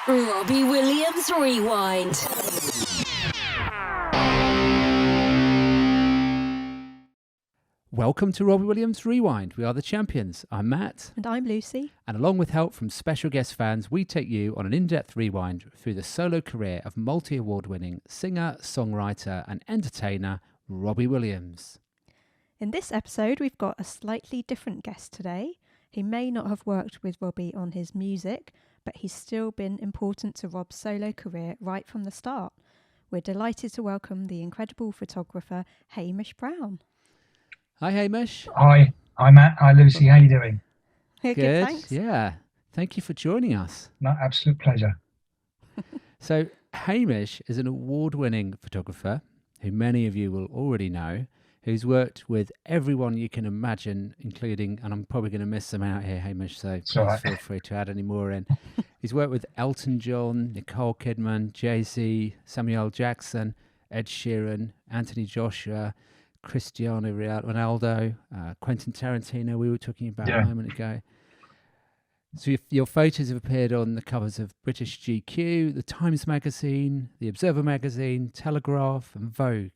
Robbie Williams Rewind. Welcome to Robbie Williams Rewind. We are the champions. I'm Matt. And I'm Lucy. And along with help from special guest fans, we take you on an in-depth rewind through the solo career of multi-award winning singer, songwriter and entertainer Robbie Williams. In this episode, we've got a slightly different guest today. He may not have worked with Robbie on his music, but he's still been important to Rob's solo career right from the start. We're delighted to welcome the incredible photographer Hamish Brown. Hi, Hamish. Hi, Matt. Hi, Lucy. How you doing? Good, thanks. Yeah. Thank you for joining us. No, absolute pleasure. So, Hamish is an award-winning photographer who many of you will already know, who's worked with everyone you can imagine, including, and I'm probably going to miss some out here, Hamish, so please feel free to add any more in. He's worked with Elton John, Nicole Kidman, Jay-Z, Samuel Jackson, Ed Sheeran, Anthony Joshua, Cristiano Ronaldo, Quentin Tarantino, we were talking about a moment ago. So your photos have appeared on the covers of British GQ, the Times Magazine, the Observer Magazine, Telegraph and Vogue.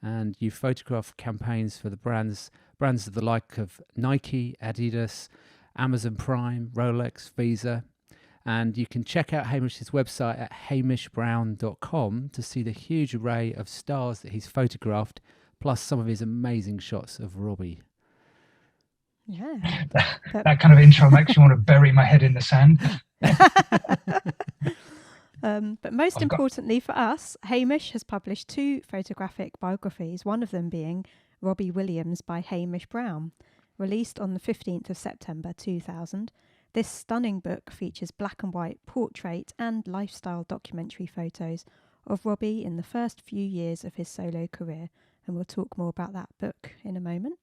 And you photographed campaigns for the brands of the like of Nike, Adidas, Amazon Prime, Rolex, Visa. And you can check out Hamish's website at hamishbrown.com to see the huge array of stars that he's photographed, plus some of his amazing shots of Robbie. Yeah. That kind of intro makes you want to bury my head in the sand. But most importantly for us, Hamish has published 2 photographic biographies, one of them being Robbie Williams by Hamish Brown, released on the 15th of September 2000. This stunning book features black and white portrait and lifestyle documentary photos of Robbie in the first few years of his solo career, and we'll talk more about that book in a moment.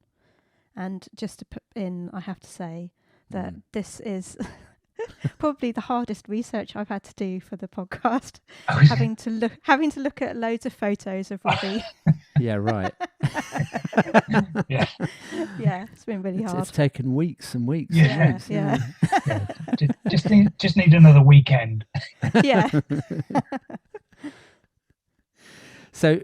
And just to put in, I have to say that this is probably the hardest research I've had to do for the podcast. having to look at loads of photos of Robbie. Yeah, right. Yeah, it's been really hard. It's taken weeks and weeks. Yeah. Just need another weekend. Yeah. So,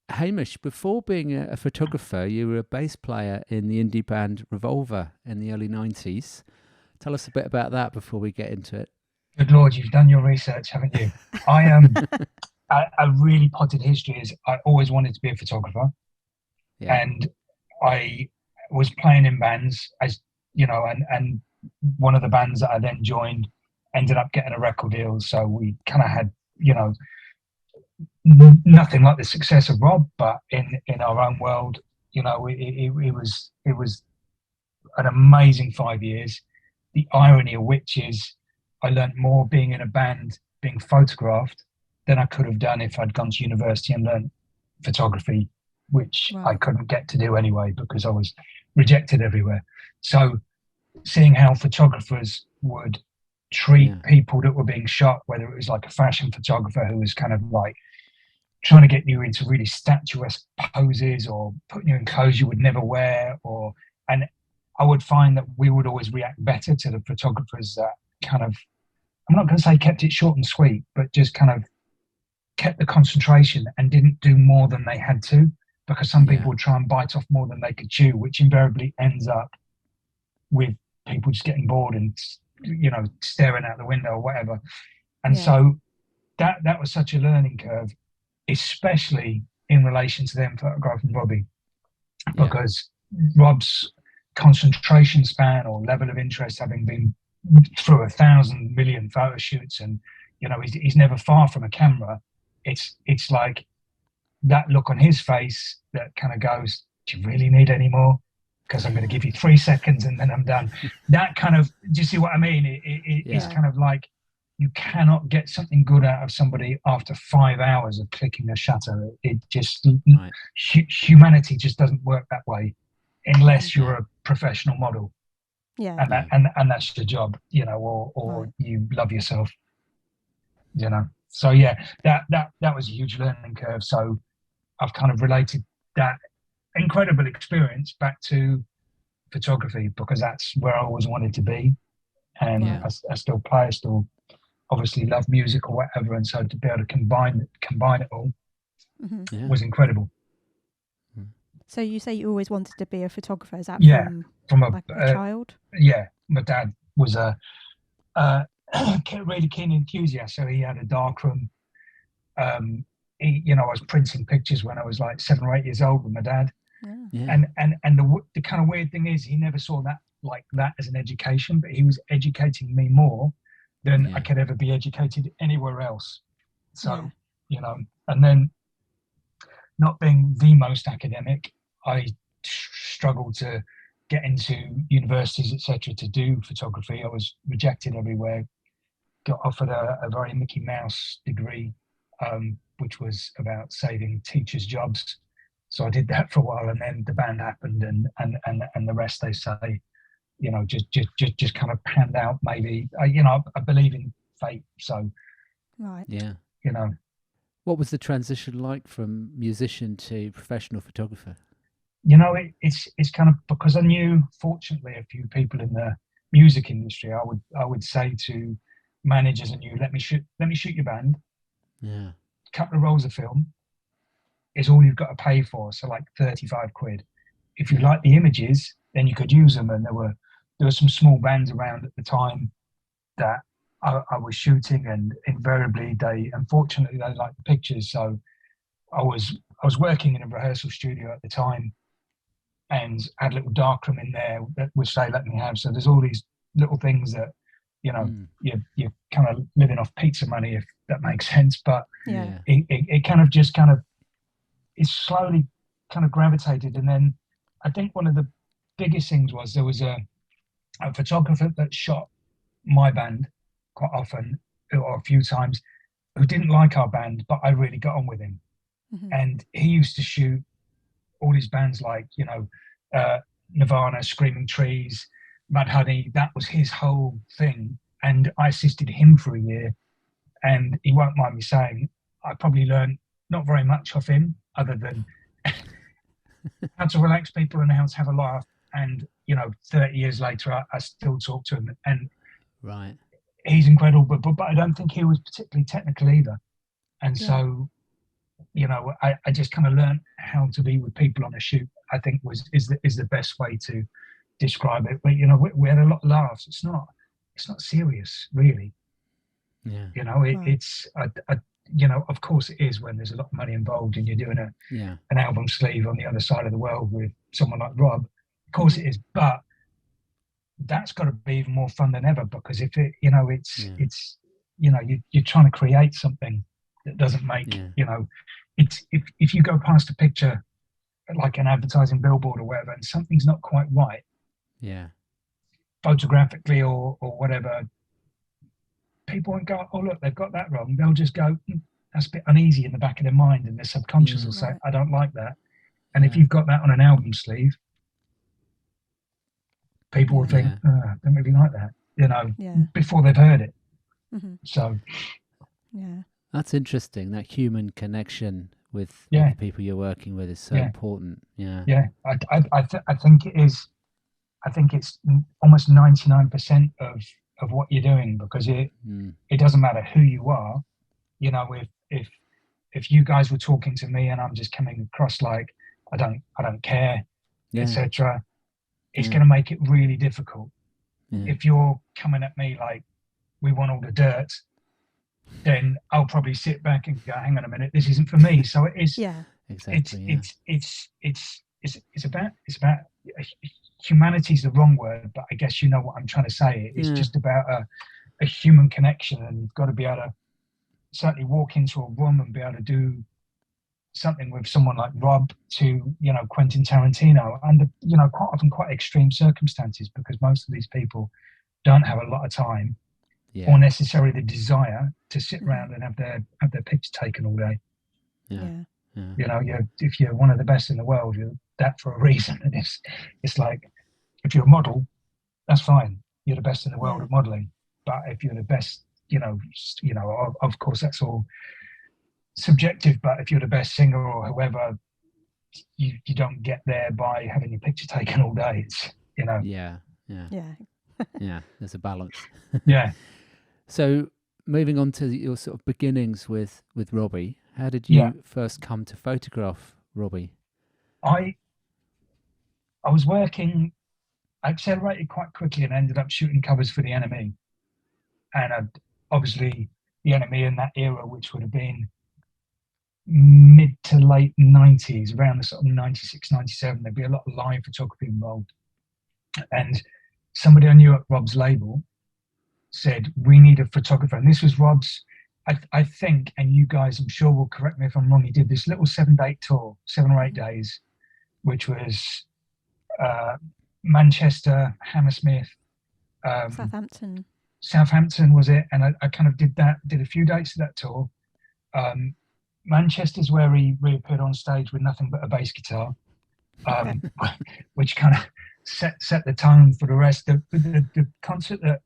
Hamish, before being a photographer, you were a bass player in the indie band Revolver in the early 90s. Tell us a bit about that before we get into it. Good Lord, you've done your research, haven't you? A really potted history is I always wanted to be a photographer. Yeah. And I was playing in bands, as you know, and one of the bands that I then joined ended up getting a record deal. So we kind of had, nothing like the success of Rob, but in our own world, it was an amazing 5 years. The irony of which is I learned more being in a band, being photographed, than I could have done if I'd gone to university and learned photography, which I couldn't get to do anyway because I was rejected everywhere. So seeing how photographers would treat people that were being shot, whether it was like a fashion photographer who was kind of like trying to get you into really statuesque poses or putting you in clothes you would never wear, and I would find that we would always react better to the photographers that kind of, I'm not going to say kept it short and sweet, but just kind of kept the concentration and didn't do more than they had to, because some people would try and bite off more than they could chew, which invariably ends up with people just getting bored and, staring out the window or whatever. And so that was such a learning curve, especially in relation to them photographing Robbie, because Rob's concentration span or level of interest, having been through 1,000 million photo shoots, and he's never far from a camera. It's like that look on his face that kind of goes, do you really need any more? Because I'm going to give you 3 seconds and then I'm done. That kind of, do you see what I mean? It's kind of like you cannot get something good out of somebody after 5 hours of clicking a shutter. It just, humanity just doesn't work that way unless you're a professional model. Yeah. And that's your job, or you love yourself, So that was a huge learning curve. So I've kind of related that incredible experience back to photography because that's where I always wanted to be. And I still play, I still obviously love music or whatever, and so to be able to combine it all Mm-hmm. was incredible. So you say you always wanted to be a photographer? Is that from like a child? Yeah, my dad was a really keen enthusiast, so he had a darkroom. I was printing pictures when I was like 7 or 8 years old with my dad. Yeah. And the kind of weird thing is, he never saw that like that as an education, but he was educating me more than I could ever be educated anywhere else. So and then, not being the most academic, I struggled to get into universities, etc., to do photography. I was rejected everywhere. Got offered a very Mickey Mouse degree, which was about saving teachers' jobs. So I did that for a while, and then the band happened, and the rest, they say, just kind of panned out. Maybe I believe in fate, so What was the transition like from musician to professional photographer? It's kind of, because I knew, fortunately, a few people in the music industry. I would say to managers, I knew, let me shoot your band. Yeah. Couple of rolls of film is all you've got to pay for, so like 35 quid. If you like the images, then you could use them. And there were some small bands around at the time that I was shooting, and invariably unfortunately they liked the pictures. So I was working in a rehearsal studio at the time, and had a little darkroom in there which they let me have. So there's all these little things that you're kind of living off pizza money, if that makes sense. But it slowly kind of gravitated. And then I think one of the biggest things was, there was a photographer that shot my band quite often, or a few times, who didn't like our band, but I really got on with him. And he used to shoot all these bands like Nirvana, Screaming Trees, Mudhoney. That was his whole thing, and I assisted him for a year. And he won't mind me saying, I probably learned not very much off him, other than how to relax people and how to have a laugh. And 30 years later, I still talk to him, and he's incredible. But I don't think he was particularly technical either. And so I just kind of learned how to be with people on a shoot. I think is the best way to describe it. But we had a lot of laughs. It's not serious, really. It's of course it is, when there's a lot of money involved and you're doing an album sleeve on the other side of the world with someone like Rob. Of course it is, but that's got to be even more fun than ever, because if it you're trying to create something that doesn't make it's if you go past a picture like an advertising billboard or whatever, and something's not quite right, photographically or whatever, people won't go, oh look, they've got that wrong. They'll just go, that's a bit uneasy in the back of their mind, and their subconscious will say, I don't like that. And if you've got that on an album sleeve, people will think, I don't really like that, before they've heard it. So that's interesting. That human connection with the people you're working with is so important. I think it is. I think it's almost 99% of what you're doing, because it doesn't matter who you are. If you guys were talking to me and I'm just coming across like I don't care, etc., it's going to make it really difficult. If you're coming at me like, we want all the dirt, then I'll probably sit back and go, hang on a minute, this isn't for me. So it is. Exactly. It's about humanity's the wrong word, but I guess you know what I'm trying to say. It's just about a human connection, and you've got to be able to certainly walk into a room and be able to do something with someone like Rob, to Quentin Tarantino, under quite often quite extreme circumstances, because most of these people don't have a lot of time or necessarily the desire to sit around and have their picture taken all day. If you're one of the best in the world, you're that for a reason. And it's like, if you're a model, that's fine, you're the best in the world at modeling. But if you're the best, of course that's all subjective, but if you're the best singer or whoever, you don't get there by having your picture taken all day. It's there's a balance. Yeah. So moving on to your sort of beginnings with Robbie, how did Yeah. you first come to photograph Robbie? I was working. I accelerated quite quickly and ended up shooting covers for the NME. And obviously, the NME in that era, which would have been mid to late 90s, around the sort of 96, 97, there'd be a lot of live photography involved. And somebody I knew at Rob's label said, we need a photographer. And this was Rob's, I think, and you guys, I'm sure, will correct me if I'm wrong, he did this little 7-day tour, 7 or 8 days, which was Manchester, Hammersmith, Southampton was it. And I kind of did a few dates of that tour. Manchester's where he reappeared on stage with nothing but a bass guitar, which kind of set the tone for the rest. The concert that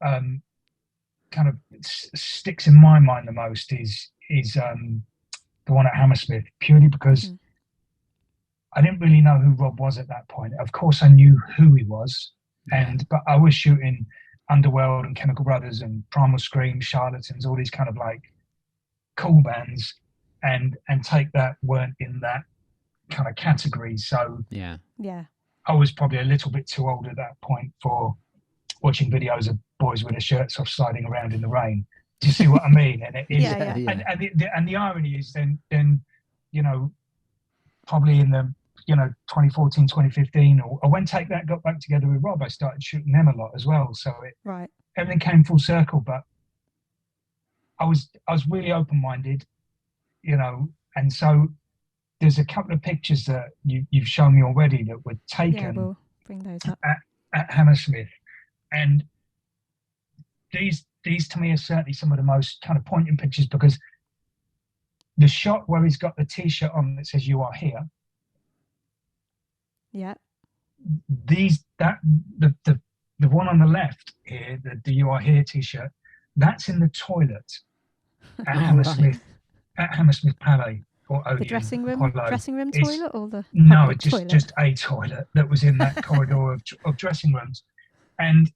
kind of sticks in my mind the most is the one at Hammersmith, purely because I didn't really know who Rob was at that point. Of course, I knew who he was, but I was shooting Underworld and Chemical Brothers and Primal Scream, Charlatans, all these kind of like cool bands, and Take That weren't in that kind of category. So yeah, I was probably a little bit too old at that point for watching videos of boys with their shirts off sliding around in the rain. Do you see what I mean? And it is, and the irony is then you know, probably in the 2014, 2015, or when Take That got back together with Rob, I started shooting them a lot as well. So everything came full circle. But I was really open-minded, and so there's a couple of pictures that you've shown me already that were taken. Yeah, we'll bring those up at Hammersmith, and these to me are certainly some of the most kind of poignant pictures, because the shot where he's got the T-shirt on that says "You Are Here." Yeah. The one on the left here, the "You Are Here" T-shirt, that's in the toilet at Hammersmith, at Hammersmith Palais or Odeon. The dressing room toilet, or the no, toilet? just a toilet that was in that corridor of dressing rooms, and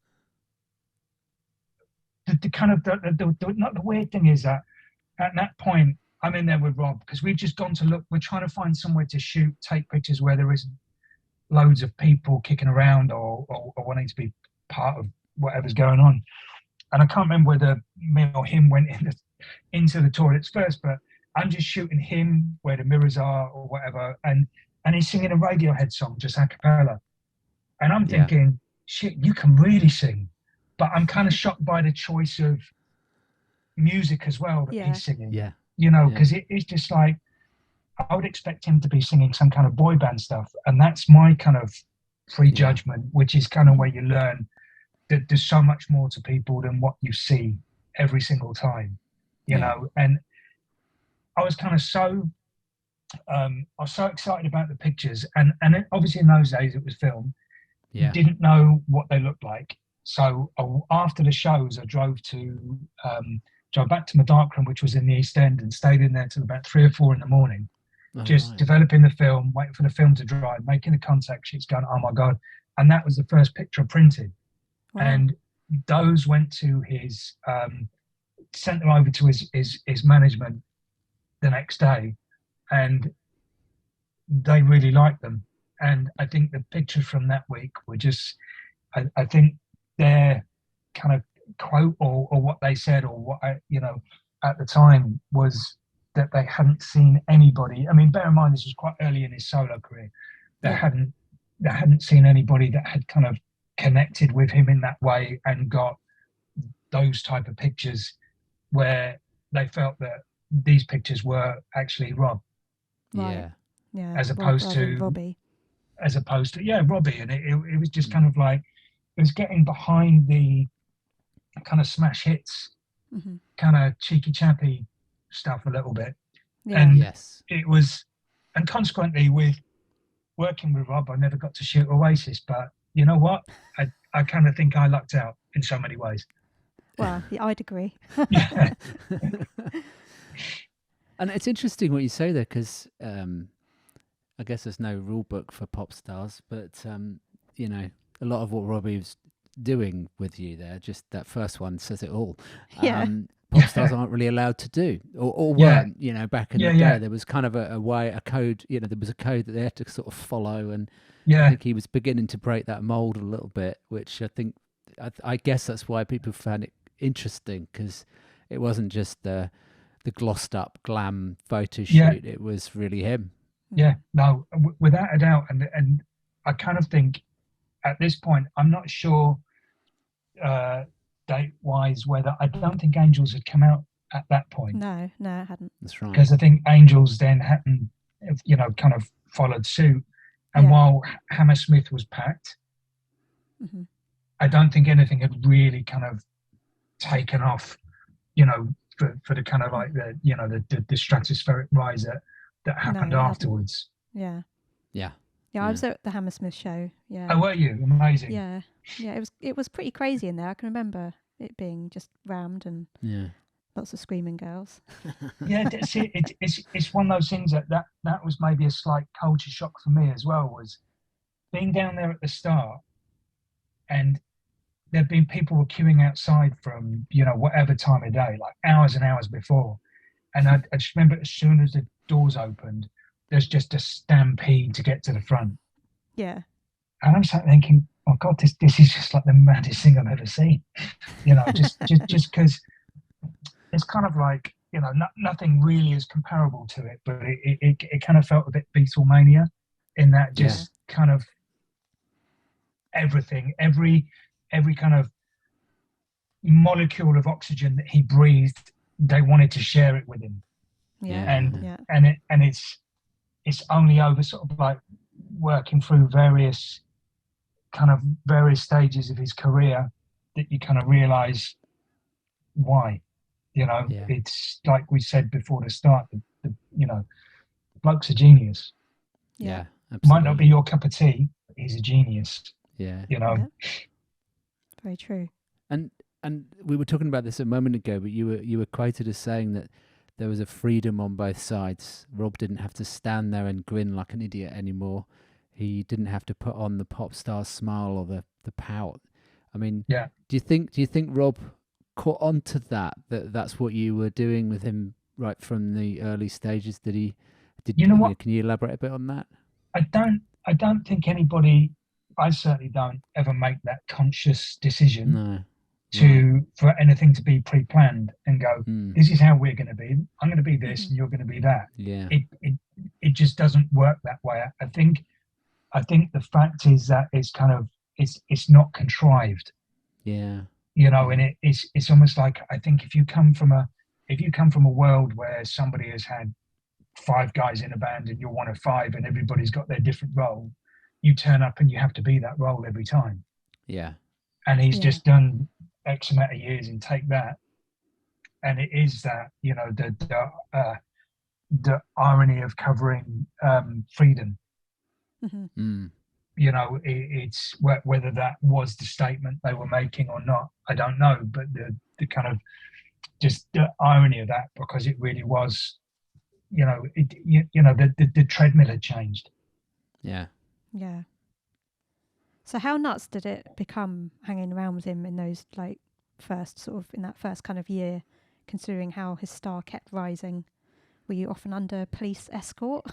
the weird thing is that at that point I'm in there with Rob because we've just gone to look. We're trying to find somewhere to take pictures where there isn't loads of people kicking around or wanting to be part of whatever's going on. And I can't remember whether me or him went into the toilets first, but I'm just shooting him where the mirrors are or whatever, and he's singing a Radiohead song just a cappella, and I'm thinking, shit, you can really sing. But I'm kind of shocked by the choice of music as well that he's singing. Yeah. Because it's just like, I would expect him to be singing some kind of boy band stuff. And that's my kind of prejudgment, which is kind of where you learn that there's so much more to people than what you see every single time, you know. And I was kind of I was so excited about the pictures. And obviously in those days it was film. You didn't know what they looked like. So after the shows, I drove back to my darkroom, which was in the East End, and stayed in there till about 3 or 4 in the morning, developing the film, waiting for the film to dry, making the contact sheets, going, oh my God. And that was the first picture I printed. Wow. And those went to his, sent them over to his management the next day, and they really liked them. And I think the pictures from that week were just, I think their kind of quote or what they said, or what at the time, was that they hadn't seen anybody. I mean, bear in mind this was quite early in his solo career. They hadn't seen anybody that had kind of connected with him in that way and got those type of pictures where they felt that these pictures were actually Rob. Right. Yeah. As opposed to Robbie. Robbie. And it was just kind of like, it was getting behind the kind of smash hits, kind of cheeky chappy stuff a little bit. Yeah. And it was, and consequently with working with Rob, I never got to shoot Oasis, but you know what? I kind of think I lucked out in so many ways. Well, I'd agree. Yeah. And it's interesting what you say there, because I guess there's no rule book for pop stars, but a lot of what Robbie was doing with you there. Just that first one says it all. Yeah. Pop stars aren't really allowed to do, or Yeah. weren't. You know, back in Yeah, the day, yeah. there was kind of a way, a code. You know, there was a code that they had to sort of follow, and I Yeah, think he was beginning to break that mold a little bit, which I think, I guess that's why people found it interesting, because it wasn't just the glossed up glam photo Yeah. shoot; it was really him. yeah. No, without a doubt. And I kind of think at this point, I'm not sure date-wise whether, I don't think Angels had come out at that point, No, it hadn't. That's right. because I think Angels then hadn't, kind of followed suit. And Yeah. while Hammersmith was packed, Hmm. I don't think anything had really kind of taken off, for the kind of like the stratospheric rise that happened it hadn't. afterwards. Yeah. Yeah. Yeah, I was at the Hammersmith show. Yeah. Oh, were you? Amazing. Yeah. Yeah, it was pretty crazy in there. I can remember it being just rammed and Yeah. lots of screaming girls. Yeah, it's one of those things that was maybe a slight culture shock for me as well, was being down there at the start, and there'd been people were queuing outside from whatever time of day, like hours and hours before, and I just remember as soon as the doors opened, there's just a stampede to get to the front, Yeah. and I'm sat thinking, oh God, this is just like the maddest thing I've ever seen, just because it's kind of like, nothing really is comparable to it, but it kind of felt a bit Beatlemania in that just kind of everything, every kind of molecule of oxygen that he breathed, they wanted to share it with him. Yeah. And it's only over sort of like working through various stages of his career that you kind of realize why. It's like we said before the start, the bloke's a genius. Yeah. Might not be your cup of tea, but he's a genius. Yeah. Yeah. Very true. And we were talking about this a moment ago, but you were quoted as saying that there was a freedom on both sides. Rob didn't have to stand there and grin like an idiot anymore. He didn't have to put on the pop star smile or the pout. I mean, Yeah. Do you think Rob caught on to that's what you were doing with him right from the early stages? Did he? You know what? Can you elaborate a bit on that? I don't think anybody, I certainly don't ever make that conscious decision No. for anything to be pre-planned and go, Mm. this is how we're going to be. I'm going to be this, and you're going to be that. Yeah. It just doesn't work that way. I think the fact is that it's kind of it's not contrived. Yeah. And it's almost like, I think if you come from a world where somebody has had 5 guys in a band and you're one of 5 and everybody's got their different role, you turn up and you have to be that role every time. Yeah. And he's just done X amount of years and take that, and it is that the irony of covering freedom. Mm-hmm. Mm. It's whether that was the statement they were making or not, I don't know, but the kind of just the irony of that, because it really was, the treadmill had changed. Yeah. Yeah. So how nuts did it become hanging around with him in those in that first kind of year, considering how his star kept rising? Were you often under police escort?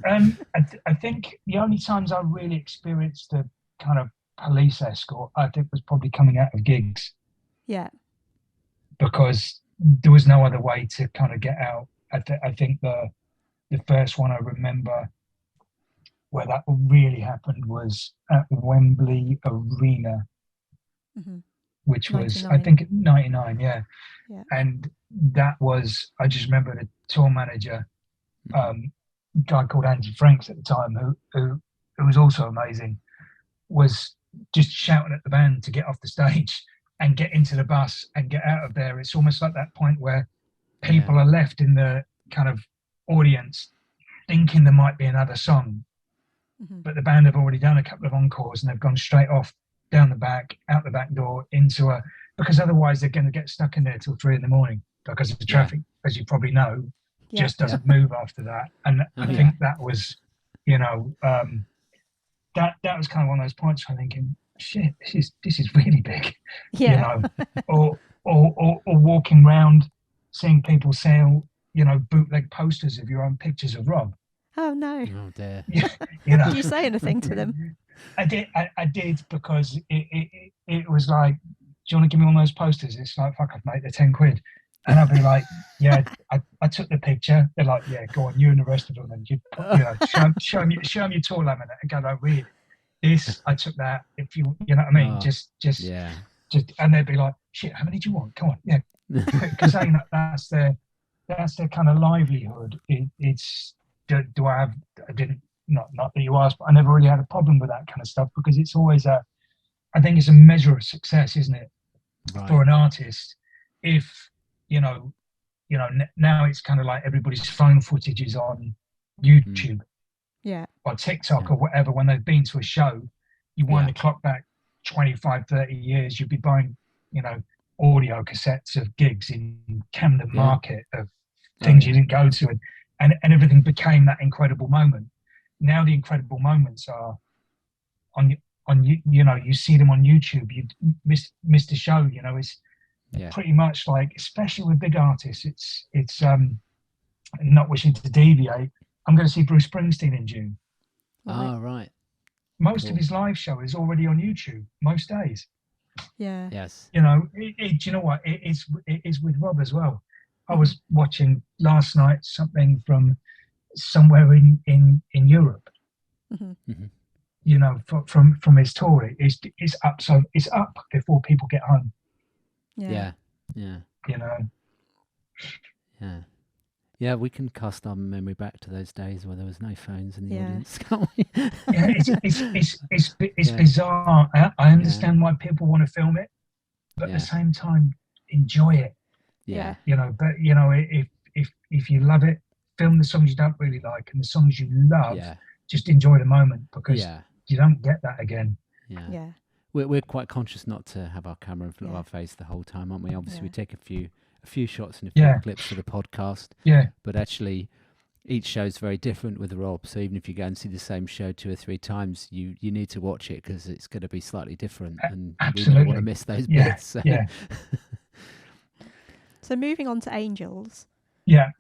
I think the only times I really experienced the kind of police escort, I think, was probably coming out of gigs. Yeah. Because there was no other way to kind of get out. I think the first one I remember where that really happened was at Wembley Arena, Mm-hmm. which was 99. I think 99, yeah. And that was, I just remember the tour manager, guy called Andy Franks at the time, who was also amazing, was just shouting at the band to get off the stage and get into the bus and get out of there. It's almost like that point where people are left in the kind of audience thinking there might be another song, but the band have already done a couple of encores and they've gone straight off down the back, out the back door, because otherwise they're going to get stuck in there till 3 a.m. because the traffic, as you probably know, just doesn't move after that. And I think that was, that was kind of one of those points where I'm thinking, shit, this is really big, you Yeah. know, or walking around seeing people sell, bootleg posters of your own pictures of Rob. Oh no. Oh dear. You know, Did you say anything to them? I did because it was like, do you want to give me one of those posters? It's like, fuck, I've made the 10 quid. And I'd be like, yeah, I took the picture. They're like, yeah, go on, you and the rest of them. And show them your tour laminate and go, like, read this. I took that. If you know what I mean? Oh, Just, Yeah. and they'd be like, shit, how many do you want? Come on, yeah. Because that's their kind of livelihood. It's, do I have, I didn't, not that you asked, but I never really had a problem with that kind of stuff because it's always I think it's a measure of success, isn't it, Right. for an artist? If now it's kind of like everybody's phone footage is on YouTube or TikTok or whatever. When they've been to a show, you wind the clock back 25, 30 years, you'd be buying, audio cassettes of gigs in Camden Market of things you didn't go to, and everything became that incredible moment. Now the incredible moments are on you see them on YouTube. You missed a show, it's pretty much like, especially with big artists, it's not wishing to deviate. I'm going to see Bruce Springsteen in June. Oh, right. Most of his live show is already on YouTube most days. Yeah. Yes. Do you know what? It is with Rob as well. I was watching last night something from somewhere in Europe. From his tour, it's up. So it's up before people get home. Yeah. Yeah, we can cast our memory back to those days where there was no phones in the audience, can't we? It's bizarre. I understand why people want to film it, but at the same time, enjoy it. Yeah. But if you love it, film the songs you don't really like, and the songs you love, just enjoy the moment, because you don't get that again. Yeah. We're quite conscious not to have our camera in front of our face the whole time, aren't we? Obviously, we take a few shots and a few clips for the podcast. Yeah. But actually, each show's very different with Rob. So even if you go and see the same show 2 or 3 times, you need to watch it because it's going to be slightly different, and we don't want to miss those bits. So. Yeah. So moving on to Angels. Yeah.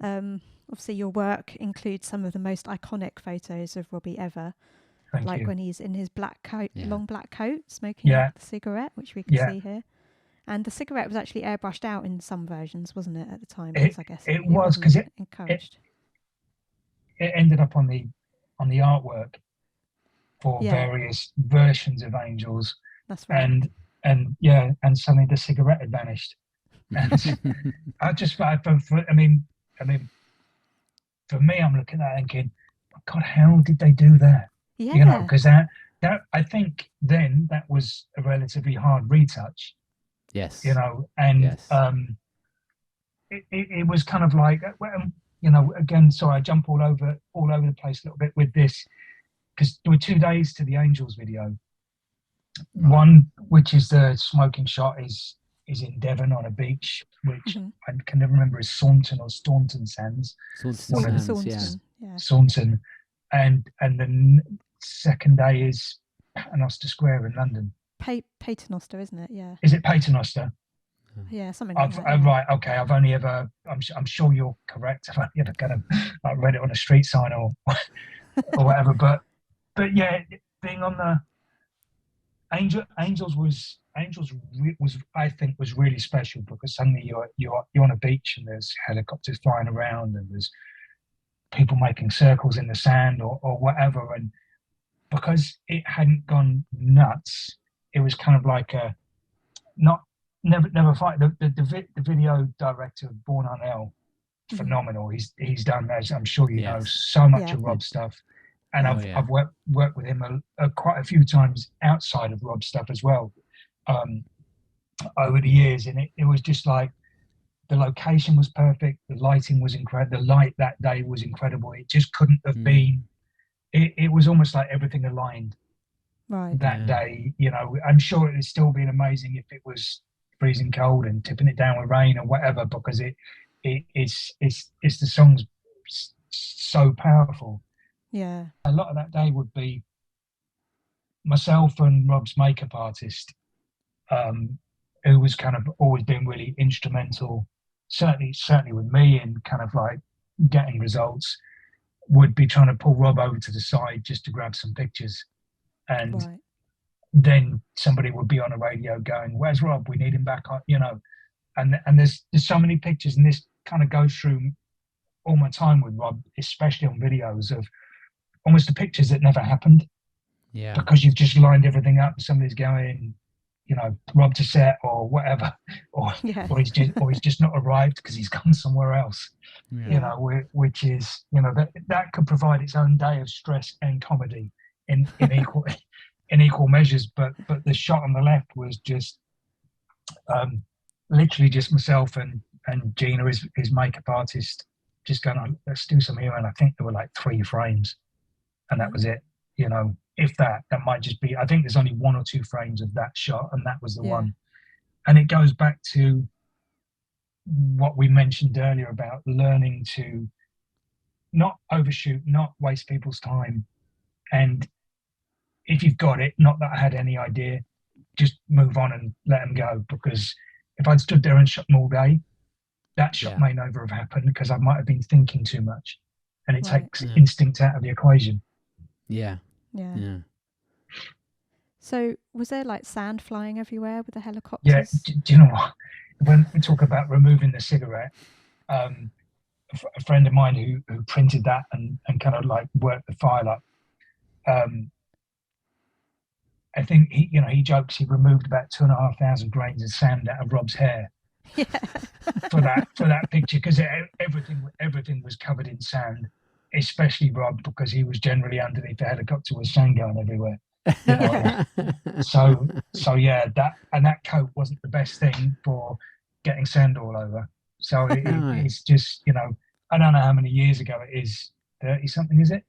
Obviously, your work includes some of the most iconic photos of Robbie ever. Thank you. When he's in his black coat, long black coat, smoking the cigarette, which we can see here. And the cigarette was actually airbrushed out in some versions, wasn't it, at the time? I guess it was, because it encouraged. It ended up on the artwork for various versions of Angels. That's right. And suddenly the cigarette had vanished. And for me, I'm looking at that thinking, God, how did they do that? Yeah. Because that I think then that was a relatively hard retouch. Yes. And it was kind of like, again, sorry, I jump all over the place a little bit with this, because there were 2 days to the Angels video. Right. One, which is the smoking shot, is in Devon on a beach, which I can never remember is Saunton or Staunton Sands. Saunton. And the second day is Paternoster Square in London. Paternoster, isn't it? Yeah. Is it Paternoster? Yeah, something like that. Right, okay. I've only ever, I'm sure you're correct. I've only ever kind of read it on a street sign or whatever. But yeah, being on the Angels was I think was really special, because suddenly you're on a beach and there's helicopters flying around and there's people making circles in the sand or whatever, and because it hadn't gone nuts, it was kind of like a never fight. The video director of Born on Hell, phenomenal. He's done, as I'm sure you know, so much of Rob's stuff, and I've worked with him quite a few times outside of Rob's stuff as well, over the years, and it was just like, the location was perfect, the lighting was incredible, the light that day was incredible. It just couldn't have been. It was almost like everything aligned that day. I'm sure it would still been amazing if it was freezing cold and tipping it down with rain or whatever, because it's the song's so powerful. Yeah. A lot of that day would be myself and Rob's makeup artist, who was kind of always been really instrumental, certainly with me in kind of like getting results, would be trying to pull Rob over to the side just to grab some pictures. And Right. then somebody would be on a radio going, "Where's Rob? We need him back on," And there's so many pictures, and this kind of goes through all my time with Rob, especially on videos, of almost the pictures that never happened. Yeah. Because you've just lined everything up. Somebody's going, Rob to set or whatever, or he's just not arrived because he's gone somewhere else. Yeah. Which is that could provide its own day of stress and comedy in equal measures. But the shot on the left was just literally just myself and Gina, his makeup artist, just going, "Oh, let's do some here." And I think there were like 3 frames, and that was it. If that might just be, I think there's only 1 or 2 frames of that shot, and that was the one. And it goes back to what we mentioned earlier about learning to not overshoot, not waste people's time. And if you've got it, not that I had any idea, just move on and let them go. Because if I'd stood there and shot them all day, that shot may never have happened, because I might have been thinking too much, and it takes instinct out of the equation. Yeah. Yeah. So was there like sand flying everywhere with the helicopters? Yeah. Do you know what? When we talk about removing the cigarette, a friend of mine who printed that and kind of like worked the file up, I think he jokes he removed about 2,500 grains of sand out of Rob's hair for that picture, because everything was covered in sand, especially Rob, because he was generally underneath the helicopter with sand going everywhere. So yeah, that coat wasn't the best thing for getting sand all over. So it's just I don't know how many years ago it is. 30 something, is it?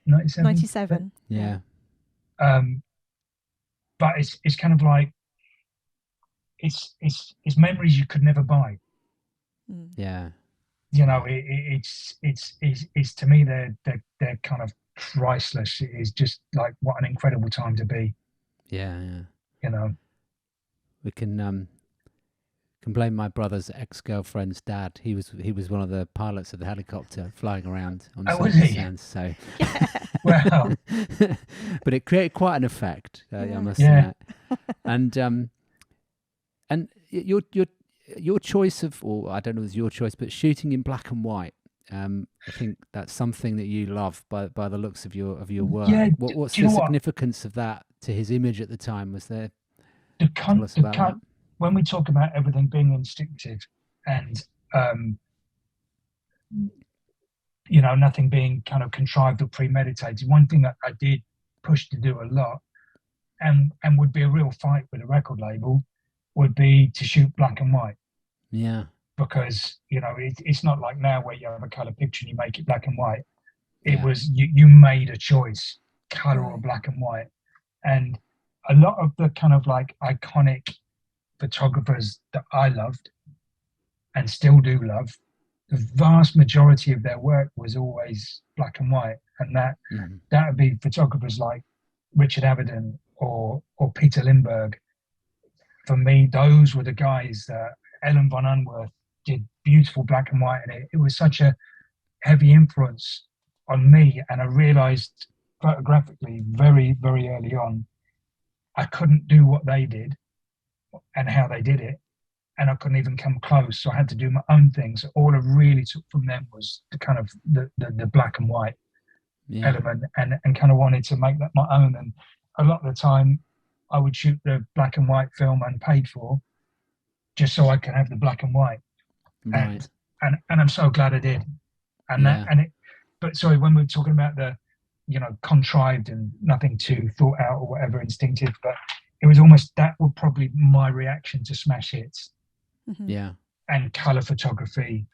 97. 97. Yeah. But it's kind of like it's memories you could never buy. Yeah. It's to me they're kind of priceless. It is just like, what an incredible time to be. Yeah. We can blame my brother's ex-girlfriend's dad. He was one of the pilots of the helicopter flying around on sands. So, wow. But it created quite an effect, I must admit. And your choice of, or I don't know if it's your choice, but shooting in black and white. I think that's something that you love by the looks of your work. Yeah, What's the significance of that to his image at the time? Was there? Tell us about that. When we talk about everything being instinctive and nothing being kind of contrived or premeditated, one thing that I did push to do a lot, and would be a real fight with a record label, would be to shoot black and white. Yeah. Because it's not like now where you have a color picture and you make it black and white. It was you made a choice, color or black and white. And a lot of the kind of like iconic photographers that I loved and still do love, the vast majority of their work was always black and white. And that would be photographers like Richard Avedon or Peter Lindbergh. For me, those were the guys that Ellen von Unworth did beautiful black and white, and it was such a heavy influence on me. And I realized photographically very, very early on, I couldn't do what they did and how they did it, and I couldn't even come close. So I had to do my own thing. So all I really took from them was the kind of the black and white element, and kind of wanted to make that my own. And a lot of the time I would shoot the black and white film unpaid for, just so I can have the black and white. Right. And I'm so glad I did. But sorry, when we were talking about the contrived and nothing too thought out or whatever, instinctive, but it was almost, that would probably my reaction to smash hits. And color photography,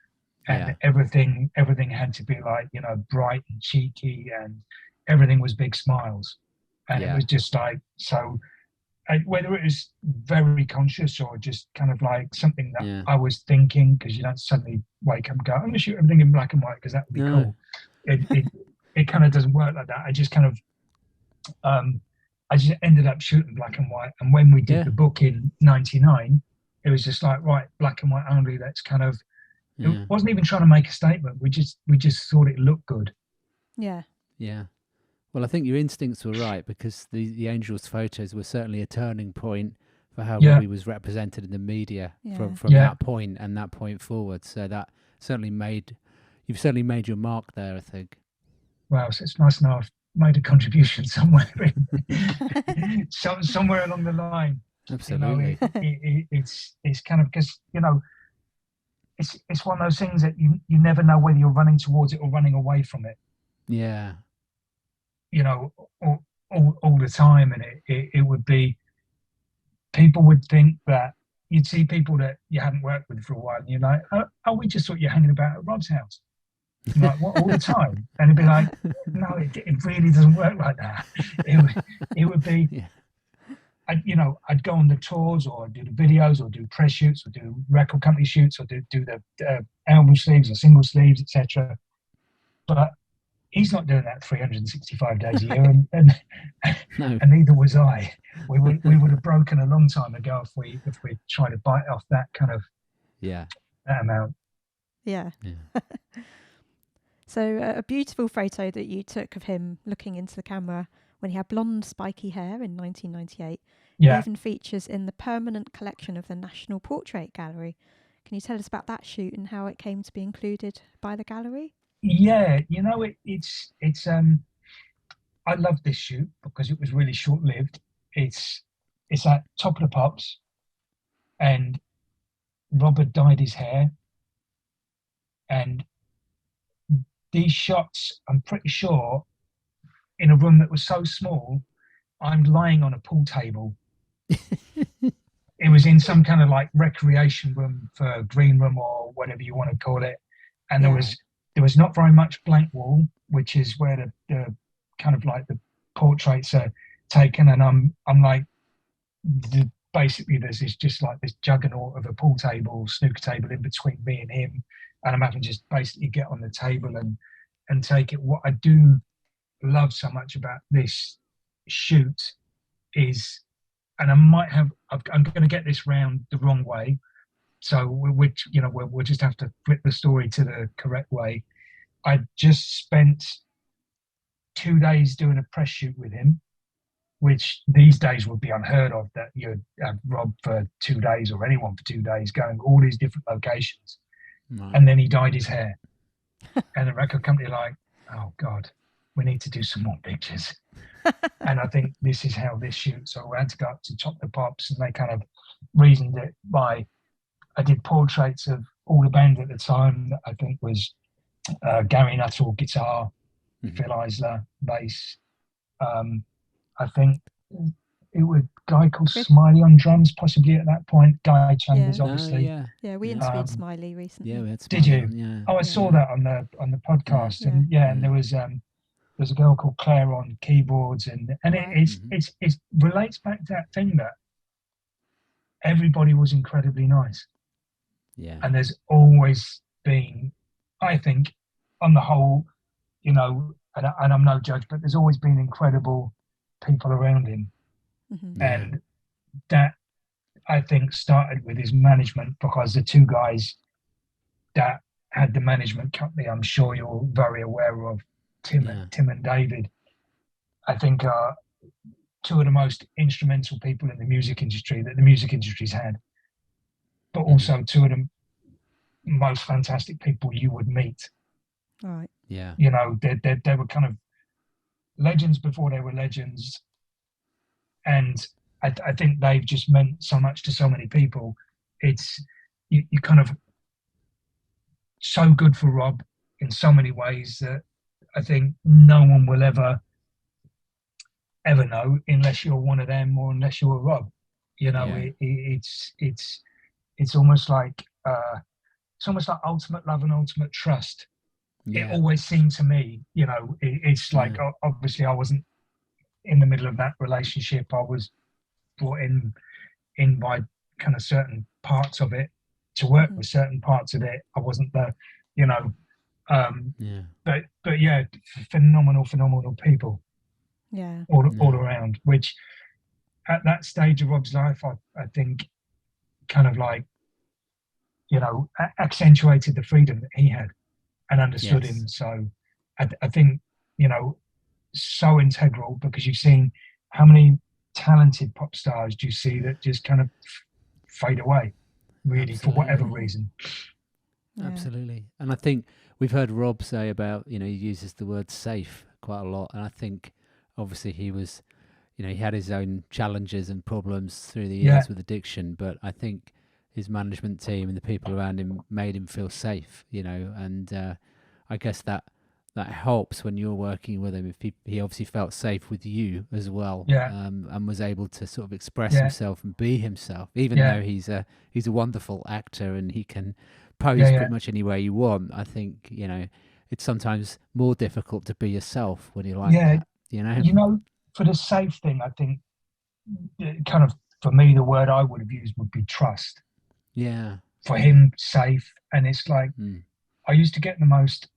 and everything had to be like bright and cheeky, and everything was big smiles, and it was just like, so whether it was very conscious or just kind of like something that I was thinking, because you don't suddenly wake up and go, I'm going to shoot everything in black and white because that would be cool. It kind of doesn't work like that. I just kind of I just ended up shooting black and white. And when we did the book in '99, it was just like, right, black and white only. That's kind of, it wasn't even trying to make a statement. We just thought it looked good. Yeah. Yeah. Well, I think your instincts were right, because the Angels photos were certainly a turning point for how Robbie was represented in the media from that point and that point forward. So that you've certainly made your mark there, I think. Wow, so it's nice to know I've made a contribution somewhere, somewhere along the line. Absolutely. It's kind of, because it's one of those things that you never know whether you're running towards it or running away from it. Yeah. All the time, and it would be, people would think that you'd see people that you hadn't worked with for a while, and you're like, oh, we just thought you're hanging about at Rob's house. I'm like, what, all the time? And it'd be like, no, it really doesn't work like that. It would be, I'd go on the tours, or do the videos, or do press shoots, or do record company shoots, or do the album sleeves or single sleeves, etc. But he's not doing that 365 days a year, and neither was I. We would have broken a long time ago if we tried to bite off that kind of that amount. Yeah. So a beautiful photo that you took of him looking into the camera when he had blonde spiky hair in 1998 even features in the permanent collection of the National Portrait Gallery. Can you tell us about that shoot and how it came to be included by the gallery? Yeah, it's I love this shoot because it was really short-lived. It's at Top of the Pops, and Robert dyed his hair, and these shots, I'm pretty sure, in a room that was so small, I'm lying on a pool table. It was in some kind of like recreation room for green room or whatever you want to call it, and there was not very much blank wall, which is where the kind of like the portraits are taken, and I'm like, basically there's this juggernaut of a pool table, snooker table in between me and him, and I'm having to just basically get on the table and take it. What I do love so much about this shoot is, and I'm going to get this round the wrong way, so we'll just have to flip the story to the correct way. I just spent 2 days doing a press shoot with him, which these days would be unheard of, that you'd have Rob for 2 days, or anyone for 2 days, going all these different locations. Right. And then he dyed his hair. And the record company like, oh God, we need to do some more pictures. And I think this is how this shoot. So we had to go up to Top the Pops, and they kind of reasoned it by, I did portraits of all the band at the time. That I think was Gary Nuttall, guitar, Phil Eisler, bass. I think it was a guy called Smiley on drums, possibly at that point. Guy Chambers, obviously. Yeah, we interviewed Smiley recently. Yeah, we had Smiley. Did you? On, yeah. Oh, I saw that on the podcast, and and there was a girl called Claire on keyboards, and it relates back to that thing that everybody was incredibly nice. Yeah. And there's always been, I think, on the whole, and I'm no judge, but there's always been incredible people around him. Mm-hmm. And that, I think, started with his management, because the two guys that had the management company, I'm sure you're very aware of, Tim and David, I think are two of the most instrumental people in the music industry that the music industry's had, but also two of the most fantastic people you would meet. Right. Yeah. They were kind of legends before they were legends, and I think they've just meant so much to so many people. It's you kind of so good for Rob in so many ways that I think no one will ever know unless you're one of them, or unless you're Rob. It's almost like ultimate love and ultimate trust. Yeah. It always seemed to me, it's like, obviously I wasn't in the middle of that relationship. I was brought in by kind of certain parts of it to work with certain parts of it. I wasn't the, but yeah, phenomenal people. Yeah. all around, which at that stage of Rob's life, I think kind of like, accentuated the freedom that he had and understood him. So I think, so integral, because you've seen how many talented pop stars do you see that just kind of fade away, really, for whatever reason. Yeah. Absolutely. And I think we've heard Rob say about, he uses the word safe quite a lot. And I think obviously he was, he had his own challenges and problems through the years with addiction, but I think his management team and the people around him made him feel safe, and I guess that helps when you're working with him. If he obviously felt safe with you as well, and was able to sort of express himself and be himself, even though he's a wonderful actor and he can pose pretty much any way you want. I think it's sometimes more difficult to be yourself when you're like that. For the safe thing, I think kind of for me the word I would have used would be trust. Yeah. For him, safe, and it's like I used to get the most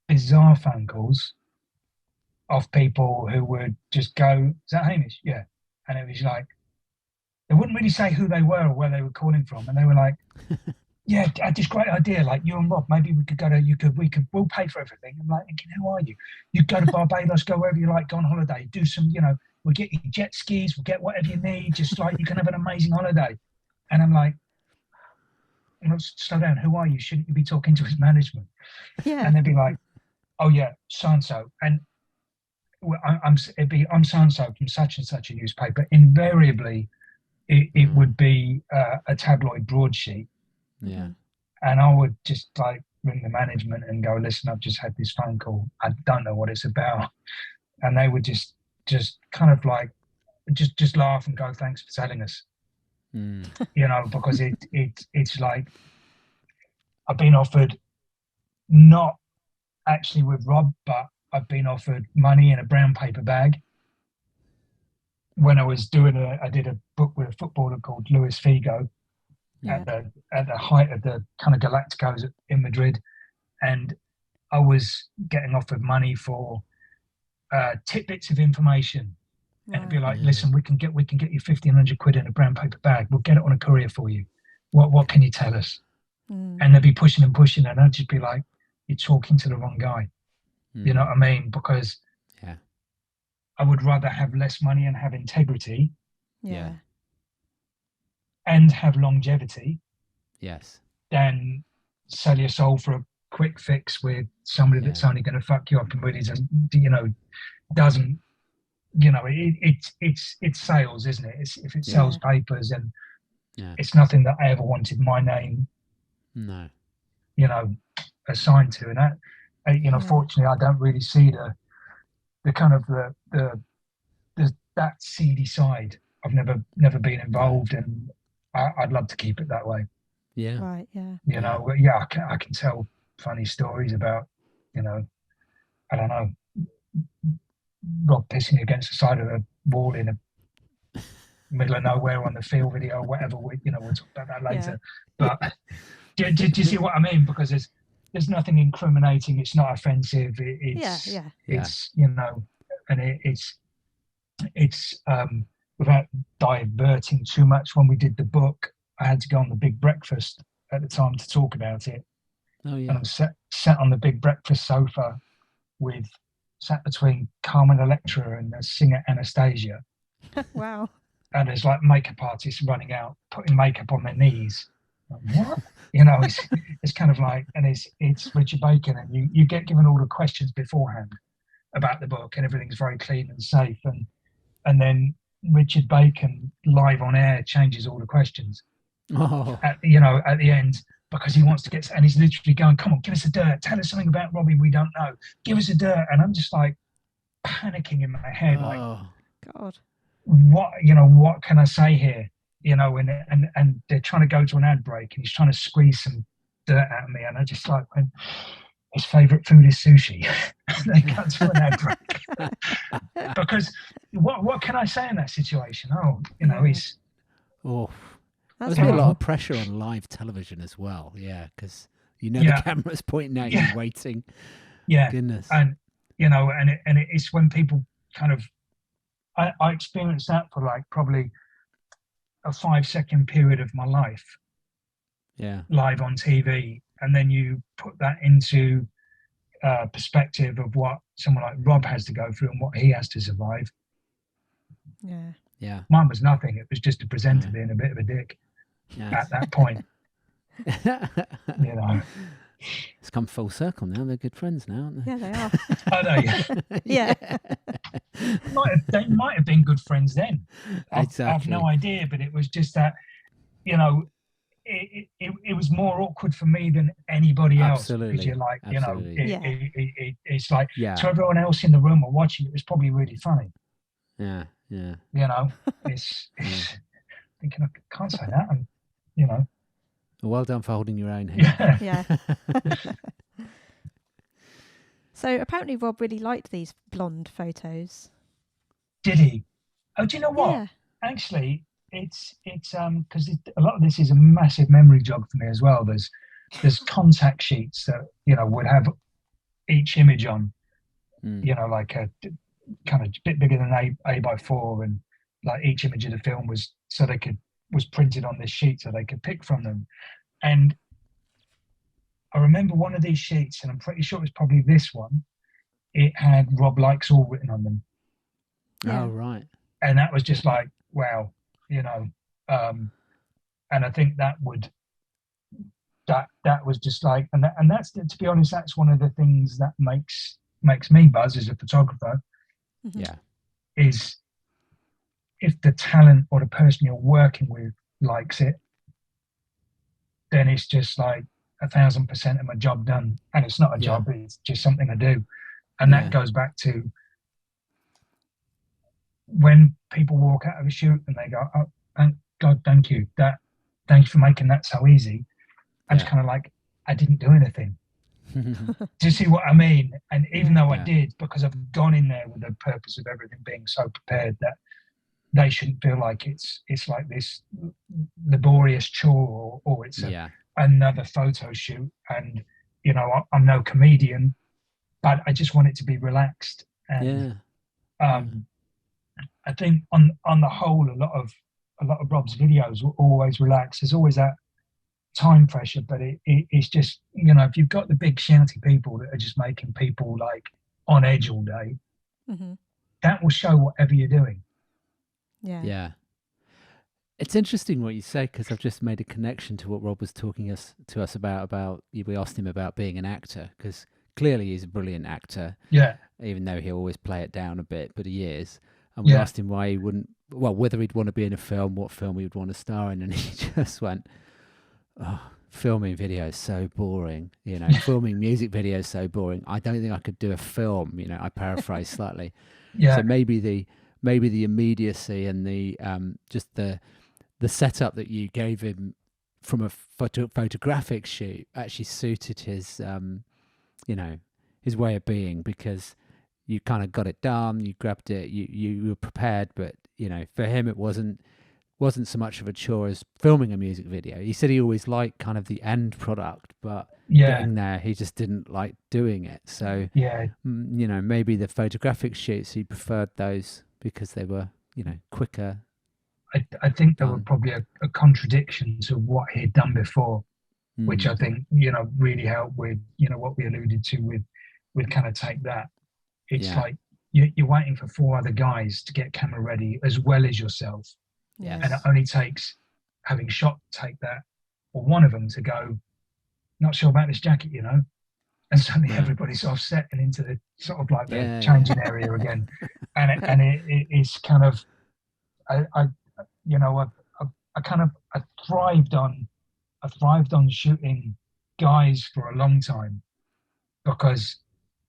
bizarre phone calls of people who would just go, "Is that Hamish?" Yeah. And it was like, they wouldn't really say who they were or where they were calling from. And they were like, "Yeah, I had this great idea, like you and Rob, maybe we could go to, we'll pay for everything." I'm like thinking, who are you? You go to Barbados, go wherever you like, go on holiday, do some, we'll get you jet skis, we'll get whatever you need, just like you can have an amazing holiday. And I'm like, slow down, who are you? Shouldn't you be talking to his management? Yeah. And they'd be like, "Oh yeah, so-and-so." And I'm so-and-so from such and such a newspaper. Invariably, it would be a tabloid broadsheet. Yeah. And I would just like ring the management and go, "Listen, I've just had this phone call. I don't know what it's about." And they would just kind of like, just laugh and go, "Thanks for telling us." Because it's like, I've been offered, not actually with Rob, but I've been offered money in a brown paper bag when I was I did a book with a footballer called Luis Figo at the height of the kind of Galacticos in Madrid, and I was getting offered money for tidbits of information. And it'd be like, "Listen, we can get you 1,500 quid in a brown paper bag. We'll get it on a courier for you. What can you tell us?" And they'd be pushing, and I'd just be like, "You're talking to the wrong guy." You know what I mean? Because I would rather have less money and have integrity. Yeah. And have longevity. Yes. Than sell your soul for a quick fix with somebody that's only going to fuck you up and really doesn't. It's sales, isn't it? If it sells papers, and it's nothing that I ever wanted my name, assigned to. And that, fortunately, I don't really see the kind of that seedy side. I've never been involved, and I'd love to keep it that way. Yeah. Right. Yeah. I can tell funny stories about, I don't know, Rob pissing against the side of a wall in the middle of nowhere on the field video or whatever. We'll talk about that later. But do you see what I mean? Because there's nothing incriminating. It's not offensive. It's and it's without diverting too much. When we did the book, I had to go on the Big Breakfast at the time to talk about it. Oh yeah. And I'm sat on the Big Breakfast sofa sat between Carmen Electra and the singer Anastasia. Wow. And there's like makeup artists running out, putting makeup on their knees. Like, what? It's kind of like, and it's Richard Bacon, and you get given all the questions beforehand about the book, and everything's very clean and safe. And then Richard Bacon live on air changes all the questions. At the end, because he wants to get, and he's literally going, "Come on, give us the dirt. Tell us something about Robbie we don't know. Give us the dirt." And I'm just like panicking in my head, like, God, what can I say here? And they're trying to go to an ad break, and he's trying to squeeze some dirt out of me, and I just like, when his favourite food is sushi, and they cut to an ad break. Because what can I say in that situation? He's. There's been a lot of pressure on live television as well, because the camera's pointing at you, waiting. Yeah, goodness. And it's when people kind of, I experienced that for like probably a 5-second period of my life. Yeah. Live on TV, and then you put that into perspective of what someone like Rob has to go through and what he has to survive. Yeah. Yeah. Mine was nothing. It was just a presenter being a bit of a dick at that point. You know, It's come full circle now. They're good friends now, aren't they? Yeah, they are. I know. Yeah. They might have been good friends then. I have no Exactly. idea, but it was just that, you know, it was more awkward for me than anybody else, Absolutely. because you're like, you know, Absolutely. it's like Yeah. to everyone else in the room or watching, it was probably really funny. Yeah. Yeah. You know, it's thinking, I can't say that, and you know. Well done for holding your own here. Yeah. Yeah. So apparently Rob really liked these blonde photos. Did he? Oh, do you know what? Yeah. Actually, it's because a lot of this is a massive memory jog for me as well. There's contact sheets that, you know, would have each image on, you know, like a kind of bit bigger than A by 4, and like each image of the film was printed on this sheet so they could pick from them. And I remember one of these sheets, and I'm pretty sure it was probably this one. It had Rob Likes All written on them. Yeah. Oh, right. And that was just like, wow, you know. And I think that was just like, and that's, to be honest, that's one of the things that makes me buzz as a photographer. Mm-hmm. Yeah. Is if the talent or the person you're working with likes it, then it's just like 1,000% of my job done. And it's not a job, it's just something I do. And that goes back to when people walk out of a shoot and they go, oh, thank God, thank you. Thanks for making that so easy. I'm just kind of like, I didn't do anything. Do you see what I mean? And even though I did, because I've gone in there with the purpose of everything being so prepared, that they shouldn't feel like it's like this laborious chore, or it's another photo shoot. And, you know, I'm no comedian, but I just want it to be relaxed. And I think on the whole, a lot of Rob's videos were always relaxed. There's always that time pressure, but it's just, you know, if you've got the big shouty people that are just making people like on edge all day, that will show whatever you're doing. Yeah. It's interesting what you say, because I've just made a connection to what Rob was talking to us about. We asked him about being an actor, because clearly he's a brilliant actor. Yeah. Even though he'll always play it down a bit, but he is. And we asked him why he wouldn't, whether he'd want to be in a film, what film he would want to star in, and he just went, oh, filming videos so boring, you know, filming music videos so boring. I don't think I could do a film, you know. I paraphrase slightly. So maybe the immediacy and the just the setup that you gave him from a photographic shoot actually suited his you know, his way of being, because you kind of got it done, you grabbed it, you were prepared. But, you know, for him it wasn't so much of a chore as filming a music video. He said he always liked kind of the end product, but getting there, he just didn't like doing it. So, you know, maybe the photographic shoots, he preferred those because they were, you know, quicker. I think there were probably a contradiction to what he'd done before, which I think, you know, really helped with, you know, what we alluded to with kind of Take That. It's like you're waiting for 4 other guys to get camera ready as well as yourself. Yes. And it only takes having shot Take That, or one of them, to go, not sure about this jacket, you know, and suddenly everybody's offset and into the sort of like the changing area again. And it's kind of, I you know, I thrived on shooting guys for a long time, because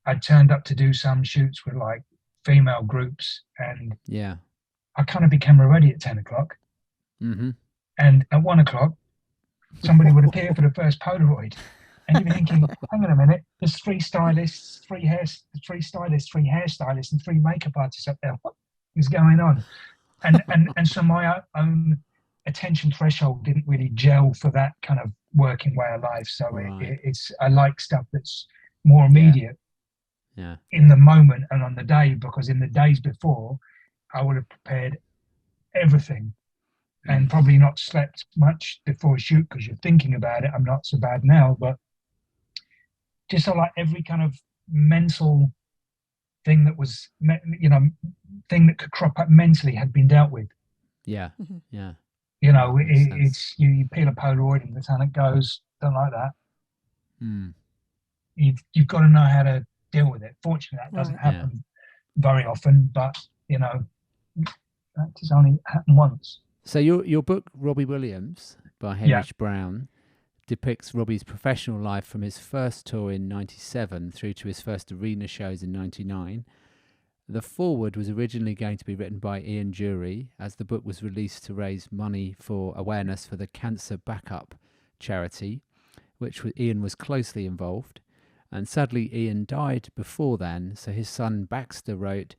I turned up to do some shoots with like female groups, and I kind of be camera ready at 10 o'clock. And at 1 o'clock, somebody would appear for the first Polaroid. And you'd be thinking, hang on a minute, there's 3 stylists, 3 hairstylists, and 3 makeup artists up there. What is going on? And so my own attention threshold didn't really gel for that kind of working way of life. So I like stuff that's more immediate. Yeah. in the moment and on the day, because in the days before, I would have prepared everything and probably not slept much before a shoot because you're thinking about it. I'm not so bad now, but just so like every kind of mental thing that was, thing that could crop up mentally had been dealt with. Yeah. Yeah. It's you peel a Polaroid and that's how it goes. Don't like that. You've got to know how to deal with it. Fortunately, that doesn't happen very often, but that has only happened once. So your book, Robbie Williams, by Hamish Brown, depicts Robbie's professional life from his first tour in '97 through to his first arena shows in '99. The foreword was originally going to be written by Ian Jury, as the book was released to raise money for awareness for the CancerBACUP charity, which Ian was closely involved. And sadly, Ian died before then, so his son Baxter wrote,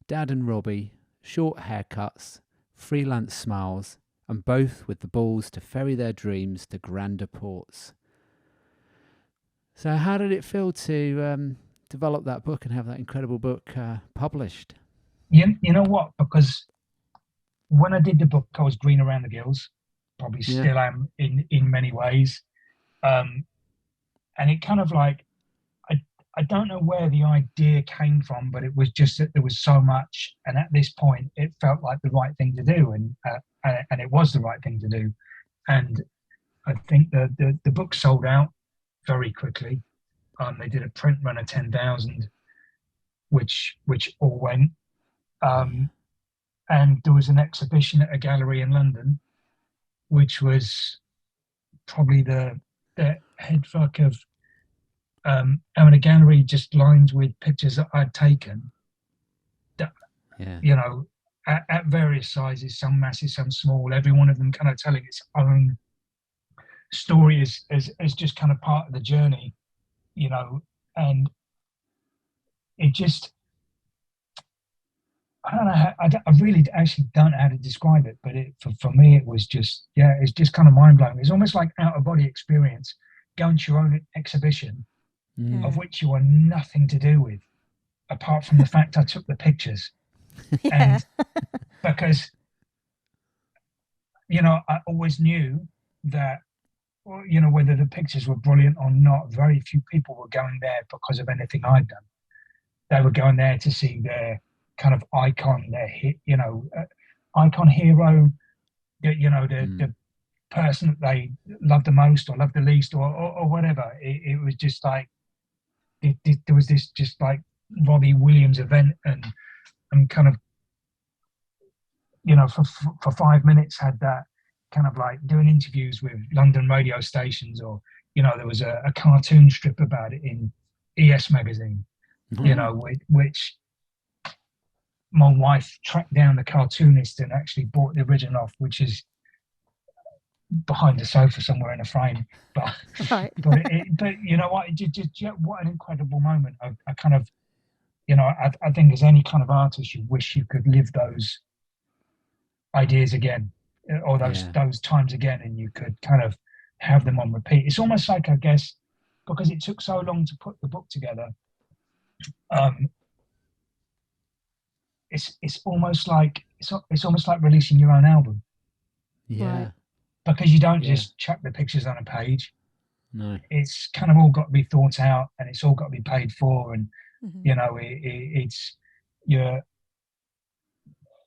"Dad and Robbie, short haircuts, freelance smiles, and both with the balls to ferry their dreams to grander ports." So how did it feel to develop that book and have that incredible book published? You know what? Because when I did the book, I was green around the gills, probably still am in many ways. And it kind of like, I don't know where the idea came from, but it was just that there was so much, and at this point, it felt like the right thing to do, and it was the right thing to do. And I think the book sold out very quickly. They did a print run of 10,000, which all went. And there was an exhibition at a gallery in London, which was probably the head fuck of having a gallery just lined with pictures that I'd taken. At various sizes, some massive, some small, every one of them kind of telling its own story as just kind of part of the journey, and it just, I don't know how, I really actually don't know how to describe it, but for me it was just, it's just kind of mind-blowing. It's almost like out-of-body experience, going to your own exhibition of which you are nothing to do with, apart from the fact I took the pictures. And because I always knew that whether the pictures were brilliant or not, very few people were going there because of anything I'd done. They were going there to see their kind of icon, their hit, icon hero, the person that they loved the most or loved the least or whatever. It was just like, there was this just like Robbie Williams event, and kind of, for 5 minutes had that kind of like doing interviews with London radio stations, or there was a cartoon strip about it in ES magazine, which my wife tracked down the cartoonist and actually bought the original off, which is behind the sofa somewhere in a frame. But but you know what? What an incredible moment. I kind of, I think as any kind of artist, you wish you could live those ideas again, or those times again, and you could kind of have them on repeat. It's almost like, I guess, because it took so long to put the book together, it's almost like releasing your own album. Because you don't just chuck the pictures on a page. No, it's kind of all got to be thought out, and it's all got to be paid for, and it's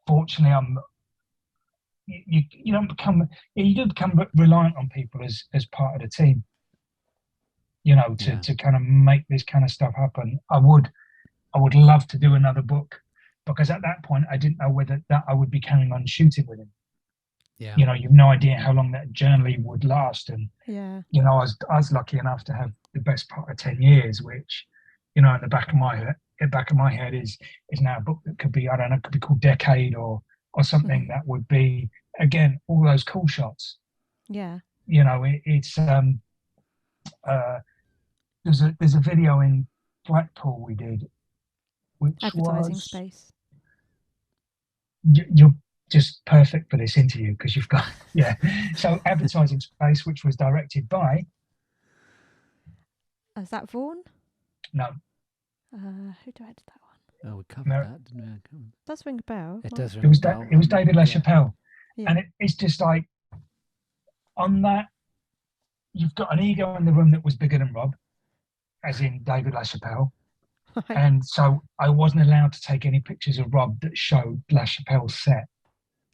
fortunately you don't become, you do become reliant on people as part of the team, to kind of make this kind of stuff happen. I would love to do another book, because at that point I didn't know whether that I would be carrying on shooting with him. You've no idea how long that journey would last, and I was lucky enough to have the best part of 10 years, which in the back of my head is now a book that could be, I don't know, could be called Decade or something that would be, again, all those cool shots. It's there's a video in Blackpool we did, which advertising was space. You're just perfect for this interview, because you've got so Advertising Space, which was directed by, is that Vaughan? No. Who directed that one? Oh, we covered No. that, didn't we? I can't remember. Does ring a bell. It Might- does It ring was a bell. it was David LaChapelle, Yeah. and it's just like on that you've got an ego in the room that was bigger than Rob, as in David LaChapelle, Right. and so I wasn't allowed to take any pictures of Rob that showed LaChapelle's set.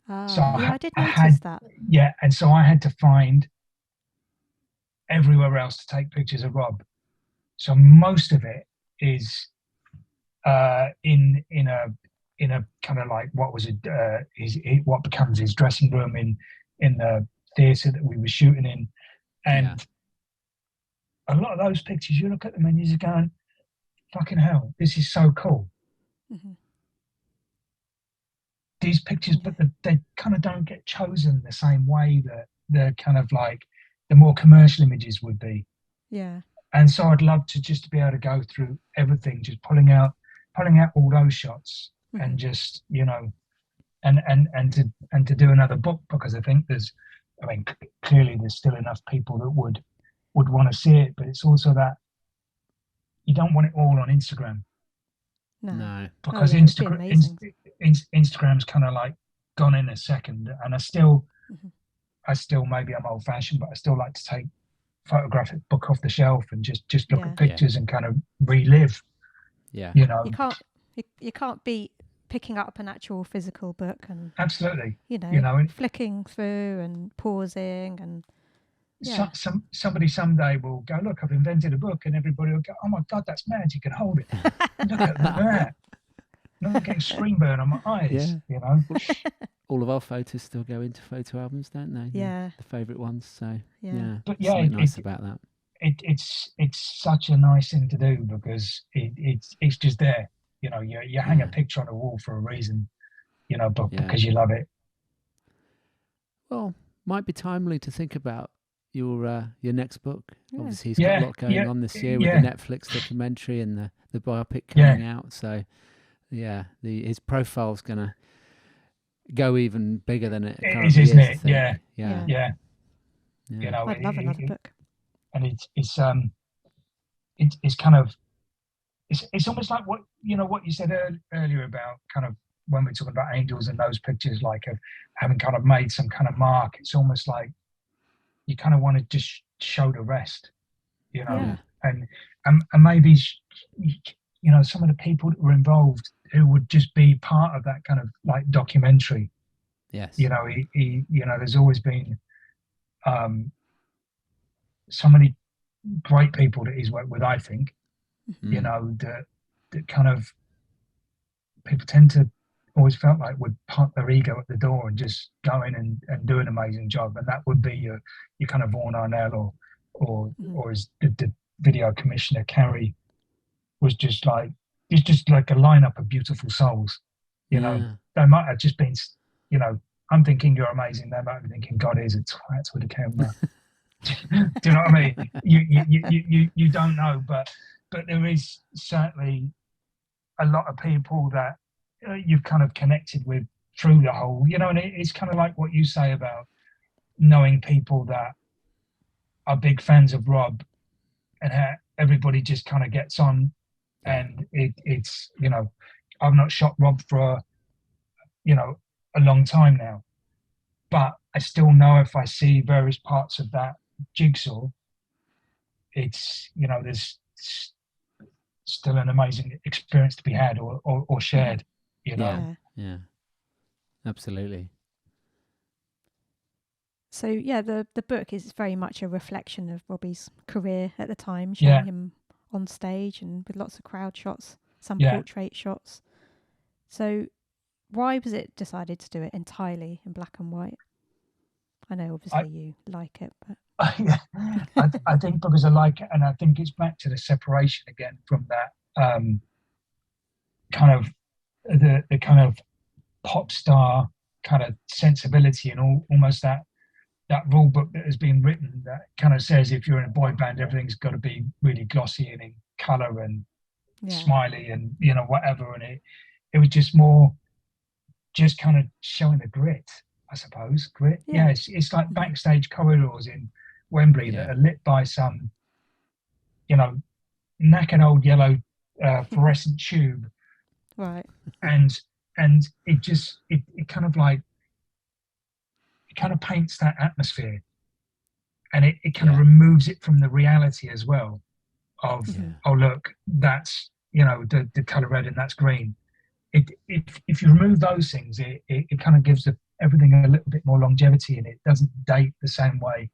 So Yeah, I did I notice had that. yeah, and so I had to find everywhere else to take pictures of Rob. So most of it is in a kind of like what was what becomes his dressing room in the theatre that we were shooting in, and a lot of those pictures you look at them and you're just going, fucking hell, this is so cool. Mhm. These pictures, but they kind of don't get chosen the same way that the kind of like the more commercial images would be. Yeah. And so I'd love to just be able to go through everything, just pulling out all those shots and just, you know, and to do another book, because I think clearly there's still enough people that would want to see it, but it's also that you don't want it all on Instagram. No. Because yeah, it'd be amazing. Instagram's kind of like gone in a second, and I still maybe I'm old fashioned, but I still like to take photographic book off the shelf and just look at pictures and kind of relive. Yeah. You know, you can't beat picking up an actual physical book and absolutely. you know and flicking through and pausing and somebody someday will go, look, I've invented a book, and everybody will go, oh my god, that's mad, you can hold it. Look at that. I'm getting screen burn on my eyes. You know. All of our photos still go into photo albums, don't they? Yeah. The favourite ones. So But something nice about that. It's such a nice thing to do, because it's just there. You know, you hang a picture on a wall for a reason. You know, but because you love it. Well, might be timely to think about your next book. Yeah. Obviously, he's got a lot going on this year with the Netflix documentary and the biopic coming out. So, his profile's gonna go even bigger than it currently is, isn't it? I think. Yeah. You know, I'd love another book. And it's kind of it's almost like what you said earlier about kind of when we're talking about angels and those pictures, like of having kind of made some kind of mark. It's almost like you kind of want to just show the rest, you know, and maybe some of the people that were involved who would just be part of that kind of like documentary. Yes. You know, he there's always been so many great people that he's worked with, I think. You know, that kind of people tend to always felt like would park their ego at the door and just go in and do an amazing job, and that would be your kind of Vaughan Arnell or as the video commissioner Carrie was just like a lineup of beautiful souls. You know, they might have just been, you know, I'm thinking you're amazing. They might be thinking God is a twat with a camera. Do you know what I mean? You don't know, but there is certainly a lot of people that you've kind of connected with through the whole, you know, and it's kind of like what you say about knowing people that are big fans of Rob and how everybody just kind of gets on. And it's, you know, I've not shot Rob for, a long time now, but I still know if I see various parts of that jigsaw, it's, you know, there's still an amazing experience to be had or shared, you know. Yeah, absolutely. So the book is very much a reflection of Robbie's career at the time, showing him on stage and with lots of crowd shots, some portrait shots. So why was it decided to do it entirely in black and white? I know obviously you like it, but I think because I like it, and I think it's back to the separation again from that kind of the kind of pop star kind of sensibility and almost that rule book that has been written that kind of says if you're in a boy band, everything's got to be really glossy and in colour and smiley and, you know, whatever. And it was just more just kind of showing the grit, I suppose. Grit. Yeah, it's like backstage corridors in Wembley that are lit by some, you know, knackered old yellow fluorescent tube, Right. and it kind of like, it kind of paints that atmosphere, and it kind of removes it from the reality as well of, oh look, that's, you know, the color red and that's green. If you remove those things, it kind of gives everything a little bit more longevity, and it doesn't date the same way.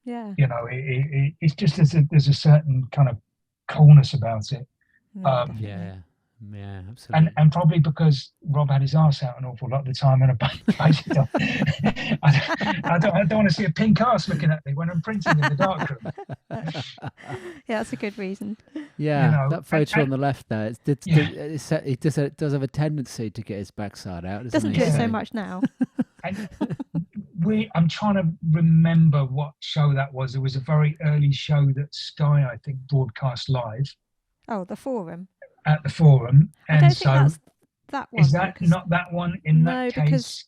Yeah. You know, it's just there's a certain kind of coolness about it. No, definitely. Yeah, absolutely. And probably because Rob had his arse out an awful lot of the time, and I don't want to see a pink arse looking at me when I'm printing in the darkroom. Yeah, that's a good reason. Yeah, You know, that photo and- on the left there, it does have a tendency to get his backside out, Doesn't he? do it so So- much now. And I'm trying to remember what show that was. It was a very early show that Sky, I think, broadcast live Oh, the Forum. at the Forum. I And don't so, think that's that one. is that because, not that one in no, that case? because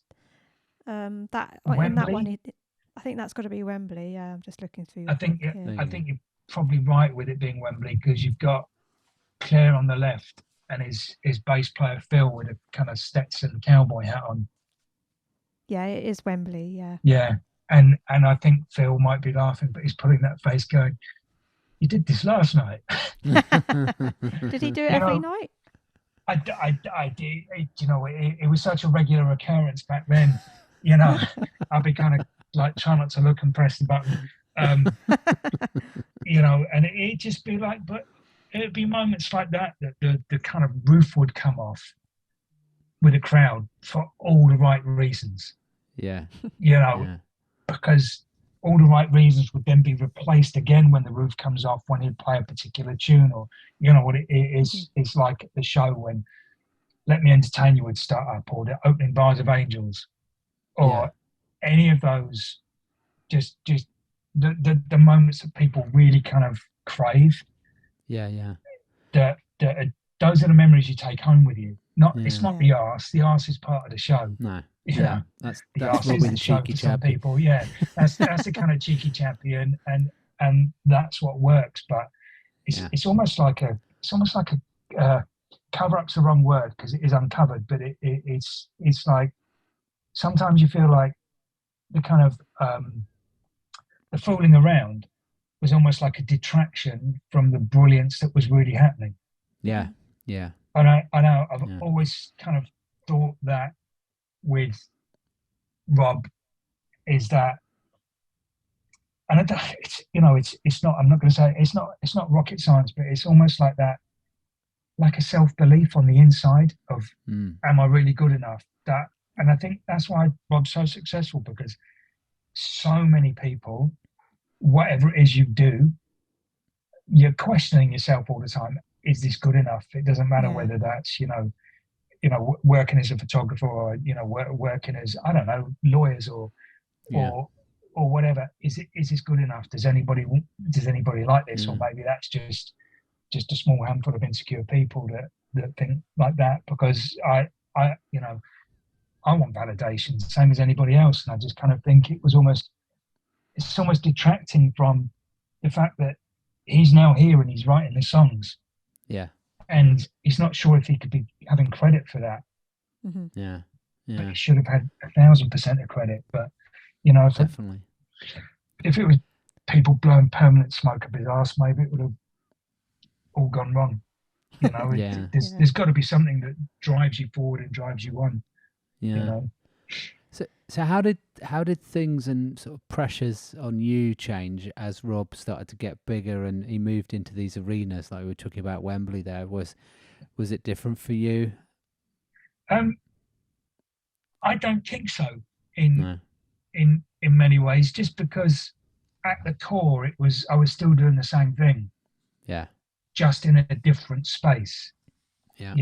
in that one, Wembley? I think that's got to be Wembley. Yeah, I'm just looking through. I think your book here. I think you're probably right with it being Wembley, because you've got Claire on the left and his bass player Phil with a kind of Stetson cowboy hat on. Yeah, it is Wembley. Yeah. Yeah, and I think Phil might be laughing, but he's putting that face going, "You did this last night." Did he do it every night? I did. You know, it was such a regular occurrence back then. You know, I'd be kind of like trying not to look and press the button. You know, and it'd just be like, but it'd be moments like that the kind of roof would come off with a crowd for all the right reasons. Yeah. You know, because all the right reasons would then be replaced again when the roof comes off, when he'd play a particular tune, or, you know, what it is. It's like at the show when Let Me Entertain You would start up, or the opening bars of Angels, or any of those, just the moments that people really kind of crave. Yeah. Those are the memories you take home with you. It's not the arse. The arse is part of the show. No. You know, That's arse Robbie is the show cheeky for some chappy. people. Yeah, that's the kind of cheeky champion, and that's what works. But it's almost like a cover up's the wrong word, because it is uncovered. But it's like sometimes you feel like the kind of the fooling around was almost like a detraction from the brilliance that was really happening. Yeah. And I know I've always kind of thought that with Rob is that, and it's not. I'm not going to say it's not rocket science, but it's almost like that, like a self-belief on the inside of, am I really good enough? And I think that's why Rob's so successful, because so many people, whatever it is you do, you're questioning yourself all the time. Is this good enough? It doesn't matter whether that's, working as a photographer, or, working as, I don't know, lawyers or whatever. Is this good enough? Does anybody like this? Or maybe that's just a small handful of insecure people that think like that, because I want validation, same as anybody else. And I just kind of think it's almost detracting from the fact that he's now here and he's writing the songs. Yeah. And he's not sure if he could be having credit for that. Mm-hmm. Yeah. But he should have had 1,000% of credit. But, definitely. If it was people blowing permanent smoke up his arse, maybe it would have all gone wrong. There's got to be something that drives you forward and drives you on. Yeah. So how did things and sort of pressures on you change as Rob started to get bigger and he moved into these arenas, like we were talking about Wembley there? Was it different for you? I don't think so in many ways, just because at the core I was still doing the same thing. Yeah. Just in a different space. Yeah.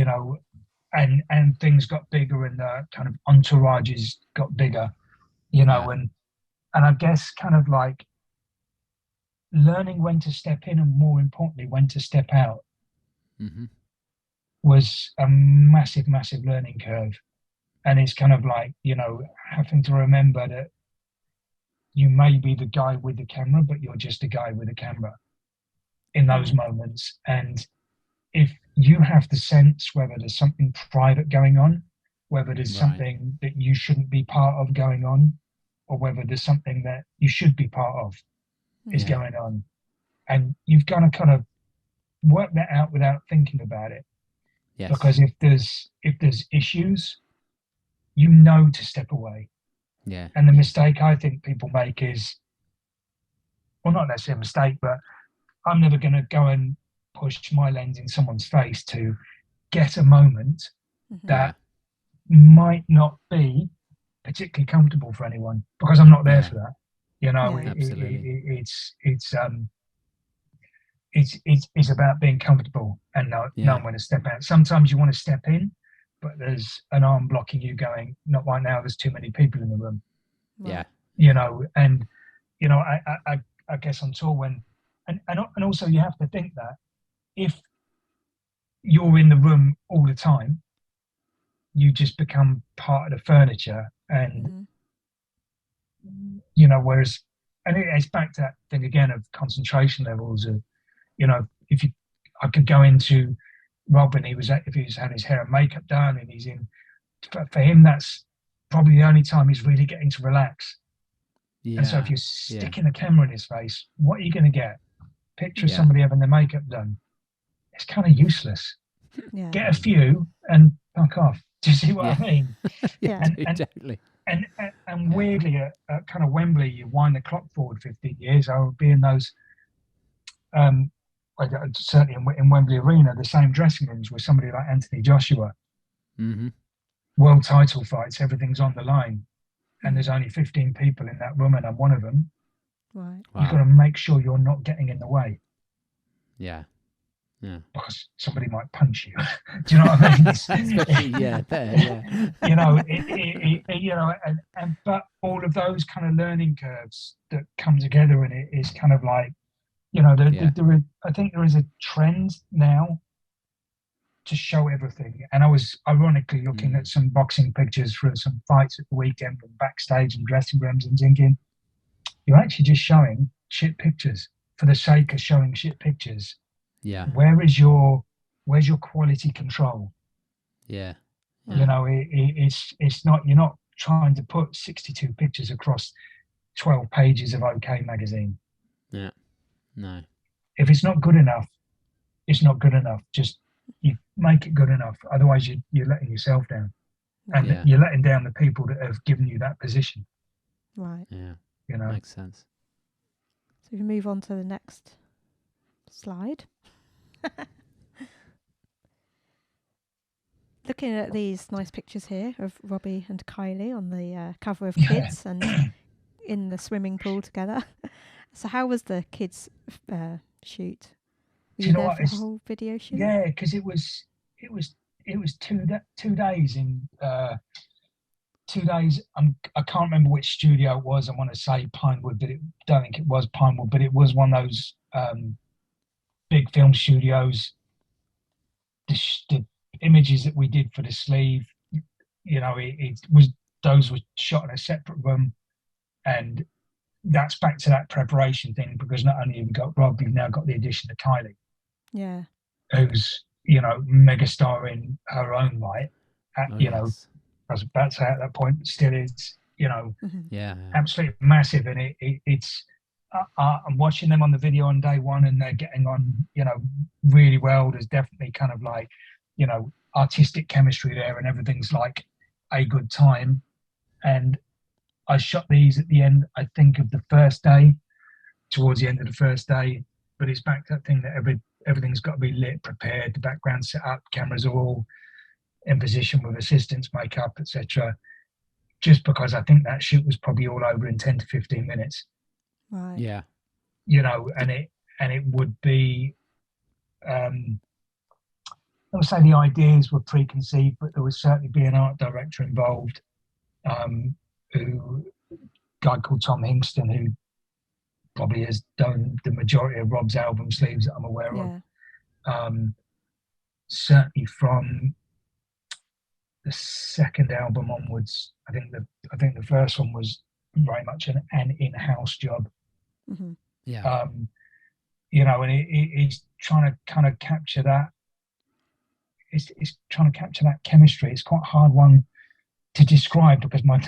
And things got bigger, and the kind of entourages got bigger, and I guess kind of like learning when to step in, and more importantly, when to step out, was a massive, massive learning curve. And it's kind of like, having to remember that you may be the guy with the camera, but you're just a guy with a camera in those moments. And if you have to sense whether there's something private going on, whether there's Right. something that you shouldn't be part of going on, or whether there's something that you should be part of is Yeah. going on. And you've got to kind of work that out without thinking about it. Yes. Because if there's issues, you know to step away. Yeah. And the mistake I think people make is, well, not necessarily a mistake, but I'm never going to go and push my lens in someone's face to get a moment that might not be particularly comfortable for anyone, because I'm not there for that. You know, Absolutely. it's about being comfortable and knowing when to step out. Sometimes you want to step in, but there's an arm blocking you going, not right now, there's too many people in the room. Yeah. You know, and you know, I guess on tour when and also you have to think that if you're in the room all the time, you just become part of the furniture. And you know, whereas, and it's back to that thing again of concentration levels of, you know, I could go into Rob and if he's had his hair and makeup done and he's in, for him that's probably the only time he's really getting to relax. Yeah. And so if you're sticking a camera in his face, what are you going to get? Picture of somebody having their makeup done. It's kind of useless. Yeah. Get a few and fuck off. Do you see what I mean? Totally. And weirdly, at kind of Wembley, you wind the clock forward 15 years. I would be in those, certainly in Wembley Arena, the same dressing rooms with somebody like Anthony Joshua. Mm-hmm. World title fights, everything's on the line. And there's only 15 people in that room and I'm one of them. Right. You've got to make sure you're not getting in the way. Yeah. Yeah. Because somebody might punch you. Do you know what I mean? Especially, You know, you know, and but all of those kind of learning curves that come together in it is kind of like, you know, I think there is a trend now to show everything. And I was ironically looking at some boxing pictures for some fights at the weekend from backstage and dressing rooms and thinking, you're actually just showing shit pictures for the sake of showing shit pictures. Yeah. Where's your quality control? Yeah. You know, it's not, you're not trying to put 62 pictures across 12 pages of OK magazine. Yeah. No. If it's not good enough, it's not good enough. Just you make it good enough. Otherwise, you're letting yourself down, and you're letting down the people that have given you that position. Right. Yeah. You know, makes sense. So we move on to the next slide. Looking at these nice pictures here of Robbie and Kylie on the cover of Kids and in the swimming pool together. So how was the kids shoot? Were you there for the whole video shoot? Yeah, because it was 2 days in 2 days. I can't remember which studio it was. I want to say Pinewood, but don't think it was Pinewood, but it was one of those big film studios. The images that we did for the sleeve, you know, those were shot in a separate room, and that's back to that preparation thing, because not only have you got Rob, you've now got the addition of Kylie. Yeah. Who's, you know, megastar in her own right. You know, I was about to say at that point, but still is, you know, absolutely massive. And it's, I'm watching them on the video on day one and they're getting on, you know, really well. There's definitely kind of like, you know, artistic chemistry there and everything's like a good time. And I shot these at the end, I think, of the first day, towards the end of the first day. But it's back to that thing that everything's got to be lit, prepared, the background set up, cameras are all in position with assistants, makeup, etc. Just because I think that shoot was probably all over in 10 to 15 minutes. Right. Yeah. You know, and it would be, I would say the ideas were preconceived, but there would certainly be an art director involved, a guy called Tom Hingston, who probably has done the majority of Rob's album sleeves that I'm aware of. Certainly from the second album onwards, I think the first one was very much an in-house job. Mm-hmm. Yeah. You know, and he's trying to kind of capture that it's trying to capture that chemistry. It's quite a hard one to describe, because my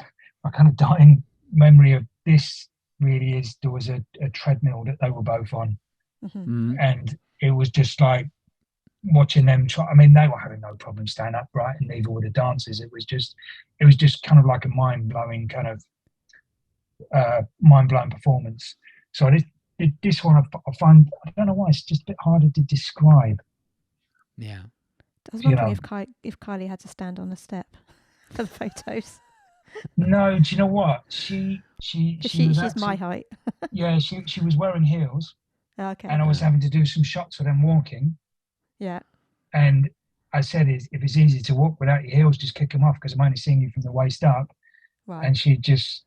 kind of dying memory of this really is, there was a treadmill that they were both on, and it was just like watching them try. I mean, they were having no problem staying upright, and neither were the dancers. It was just kind of like a mind-blowing performance. So this one I find, I don't know why, it's just a bit harder to describe. Yeah. I was wondering if Kylie had to stand on a step for the photos. No, do you know what? She's my height. Yeah, she was wearing heels. Okay. And I was having to do some shots of them walking. Yeah. And I said, if it's easy to walk without your heels, just kick them off, because I'm only seeing you from the waist up. Right. And she just,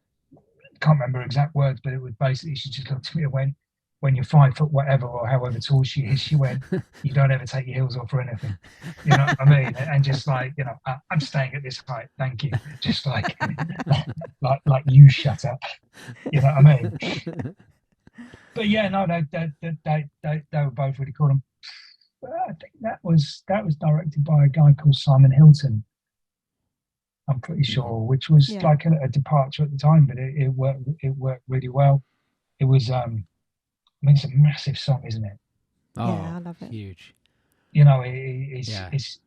can't remember exact words, but it was basically, she just looked at me and went, when you're 5 foot whatever, or however tall she is, she went, you don't ever take your heels off for anything. You know what I mean? And just like, I'm staying at this height, thank you. Just like you shut up. You know what I mean? But yeah, no, they were both really cool. I think that was directed by a guy called Simon Hilton, I'm pretty sure, which was like a departure at the time, but it worked really well. It was I mean, it's a massive song, isn't it? Oh, yeah, I love it. Huge. It's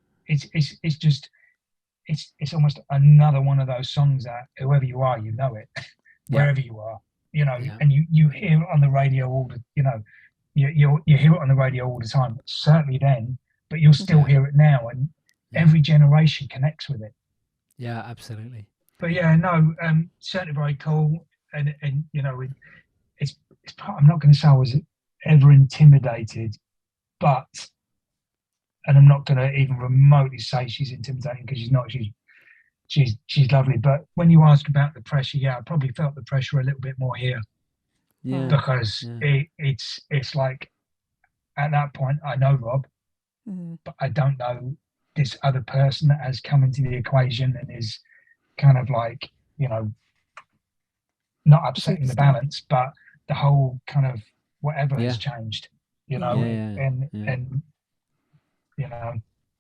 almost another one of those songs that whoever you are, you know it, wherever you are, and you hear it on the radio all the, you hear it on the radio all the time, certainly then, but you'll still hear it now, and every generation connects with it. Yeah, absolutely. But yeah, no, certainly very cool, and it's part, I'm not going to say I was ever intimidated, but, and I'm not going to even remotely say she's intimidating, because she's not. She's lovely. But when you ask about the pressure, I probably felt the pressure a little bit more here, because it's like, at that point I know Rob, but I don't know this other person that has come into the equation and is kind of like, not upsetting the balance, but the whole kind of whatever has changed, and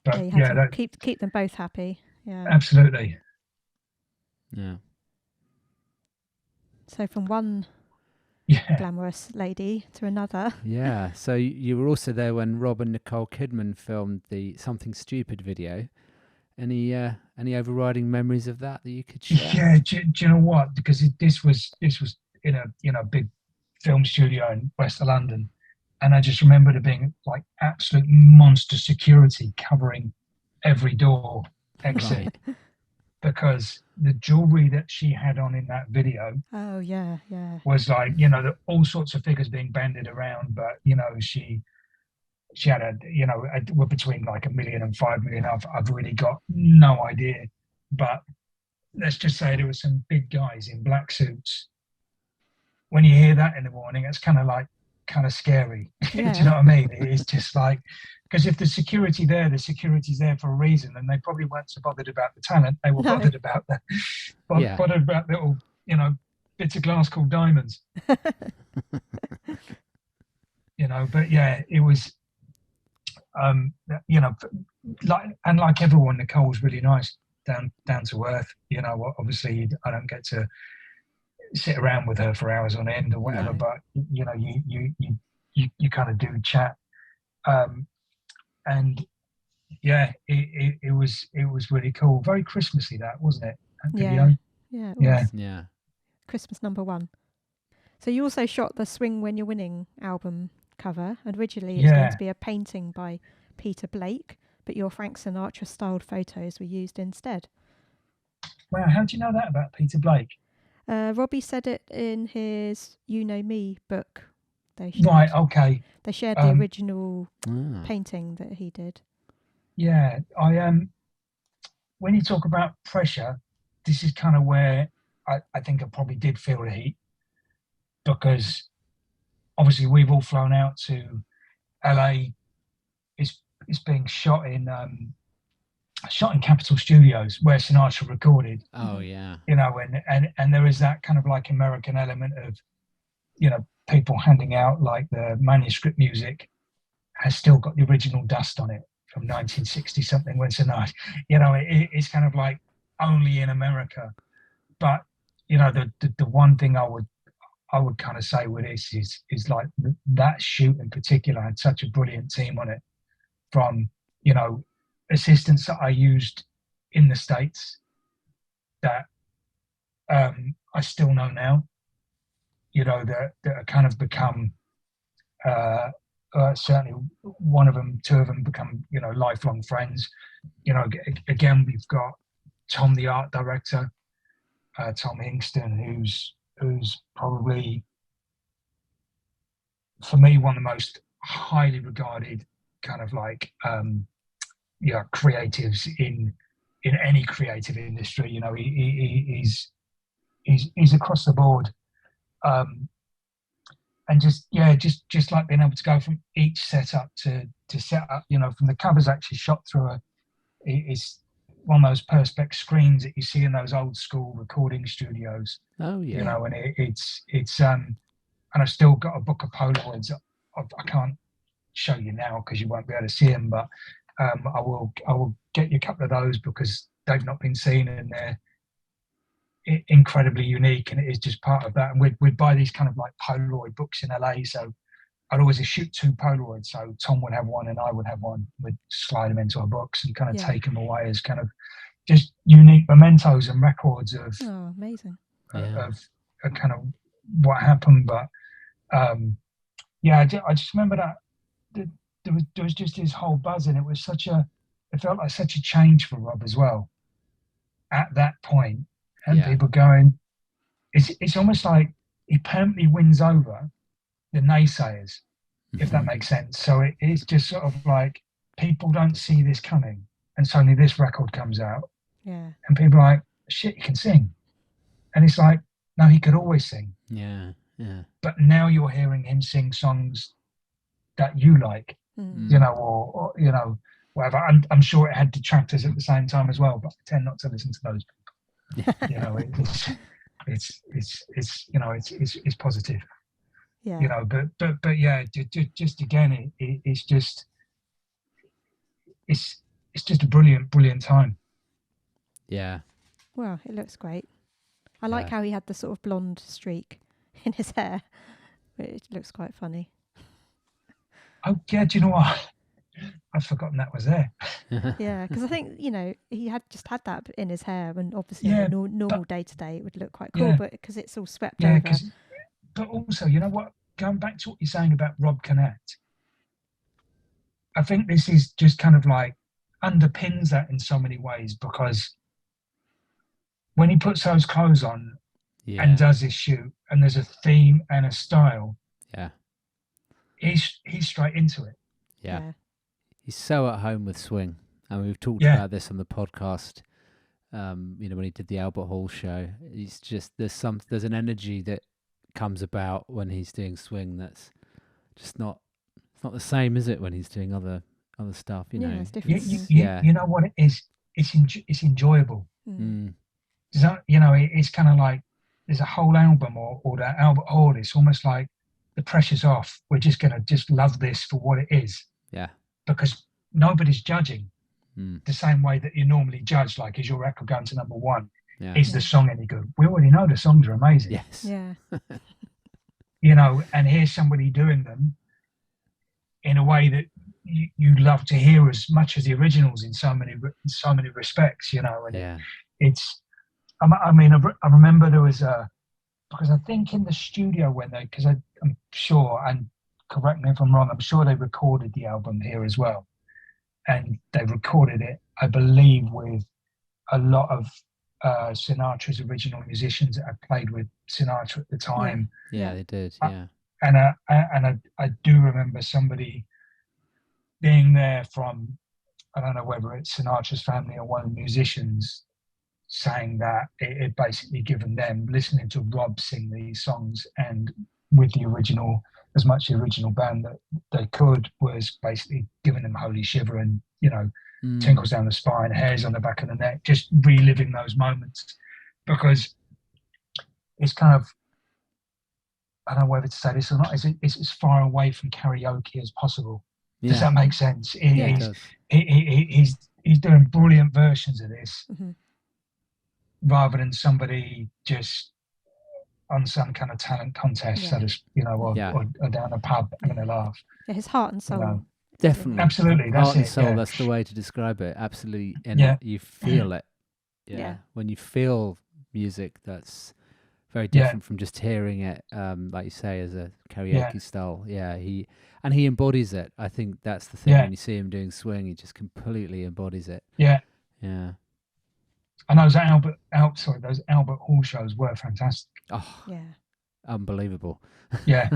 but you have to keep them both happy. Yeah, absolutely. Yeah. So from one glamorous lady to another. Yeah. So you were also there when Rob and Nicole Kidman filmed the Something Stupid video. Any overriding memories of that you could share? Yeah. Do you know what? Because this was in a big film studio in West London, and I just remember there being like absolute monster security covering every door exit, because the jewelry that she had on in that video was like, all sorts of figures being banded around, but she had we're between like 1 million and 5 million. I've really got no idea, but let's just say there were some big guys in black suits. When you hear that in the morning, it's kind of scary. Yeah. Do you know what I mean? It's just like, because if the security's there for a reason, and they probably weren't so bothered about the talent. They were bothered about bothered about little, bits of glass called diamonds. But yeah, it was, like everyone, Nicole was really nice, down to earth. Obviously I don't get to sit around with her for hours on end or whatever, but you kind of do chat, and it was really cool, very Christmassy, that wasn't it? It was. Yeah. Christmas number 1. So you also shot the Swing When You're Winning album cover, and originally it's going to be a painting by Peter Blake, but your Frank Sinatra styled photos were used instead. Wow, how do you know that about Peter Blake? Robbie said it in his You Know Me book. They shared the original painting that he did. Yeah, when you talk about pressure, this is kind of where I think I probably did feel the heat, because obviously we've all flown out to LA. It's being shot in Capitol Studios, where Sinatra recorded. Oh yeah. And there is that kind of like American element of, people handing out like the manuscript music has still got the original dust on it from 1960 something when so nice, it's kind of like only in America. But the one thing I would kind of say with this is like that shoot in particular had such a brilliant team on it, from assistants that I used in the States that I still know now, that are kind of become certainly one of them, two of them become lifelong friends. Again, we've got Tom, the art director, Tom Hingston, who's probably, for me, one of the most highly regarded kind of like creatives in any creative industry. He's across the board, and just like being able to go from each setup to set up, from the covers actually shot through it's one of those perspex screens that you see in those old school recording studios. Oh yeah. And it's and I've still got a book of Polaroids. I can't show you now because you won't be able to see them, but I will get you a couple of those because they've not been seen and they're incredibly unique, and it is just part of that. And we'd buy these kind of like Polaroid books in LA, so I'd always shoot 2 Polaroids, so Tom would have one and I would have one. We'd slide them into our books and kind of take them away as kind of just unique mementos and records of amazing of kind of what happened. But I just remember that there was just this whole buzz, and it felt like such a change for Rob as well at that point. And people going, it's almost like he permanently wins over the naysayers, if that makes sense. So it's just sort of like people don't see this coming, and suddenly this record comes out, and people are like, shit, he can sing. And it's like, no, he could always sing. Yeah. But now you're hearing him sing songs that you like, or whatever. I'm sure it had detractors at the same time as well, but I tend not to listen to those people. It's positive. But yeah, just again, it's just a brilliant time. Yeah. Well, it looks great. I like how he had the sort of blonde streak in his hair. It looks quite funny. Oh yeah, do you know what? I've forgotten that was there. Yeah, because I think he had just had that in his hair, and obviously on a normal day to day it would look quite cool, but because it's all swept over. But also, you know what? Going back to what you're saying about Rob Connect, I think this is just kind of like underpins that in so many ways, because when he puts those clothes on and does his shoot, and there's a theme and a style, he's straight into it. Yeah. He's so at home with swing, and we've talked about this on the podcast. When he did the Albert Hall show, he's just there's an energy that comes about when he's doing swing that's just not the same, is it? When he's doing other stuff, it's different. You know what it is? It's enjoyable. So, it's kind of like there's a whole album or that Albert Hall. It's almost like the pressure's off. We're just gonna just love this for what it is. Yeah. Because nobody's judging the same way that you normally judge, like, is your record going to number 1? Is the song any good? We already know the songs are amazing. Yes. Yeah. And here's somebody doing them in a way that you love to hear as much as the originals in so many respects, and it's, I remember there was because I think in the studio because I'm sure, and correct me if I'm wrong, I'm sure they recorded the album here as well. And they recorded it, I believe, with a lot of Sinatra's original musicians that had played with Sinatra at the time. Yeah, they did, yeah. And I do remember somebody being there from, I don't know whether it's Sinatra's family or one of the musicians, saying that it had basically given them, listening to Rob sing these songs and with the original, as much the original band that they could, was basically giving them holy shiver and, tingles down the spine, hairs on the back of the neck, just reliving those moments. Because it's kind of, I don't know whether to say this or not, it's as far away from karaoke as possible. Does that make sense? It does. He's doing brilliant versions of this, Mhm. rather than somebody just on some kind of talent contest, so to, or down a pub having a laugh. Yeah, his heart and soul. know. Definitely. Absolutely, that's Heart and it, soul, yeah. that's the way to describe it. Absolutely. And Yeah. you feel it. Yeah. Yeah. When you feel music that's very Yeah. different from just hearing it, like you say, as a karaoke Yeah. style. Yeah, he embodies it. I think that's the thing. Yeah. When you see him doing swing, he just completely embodies it. Yeah. Yeah. And those Albert Hall shows were fantastic. Oh, Yeah. unbelievable. Yeah.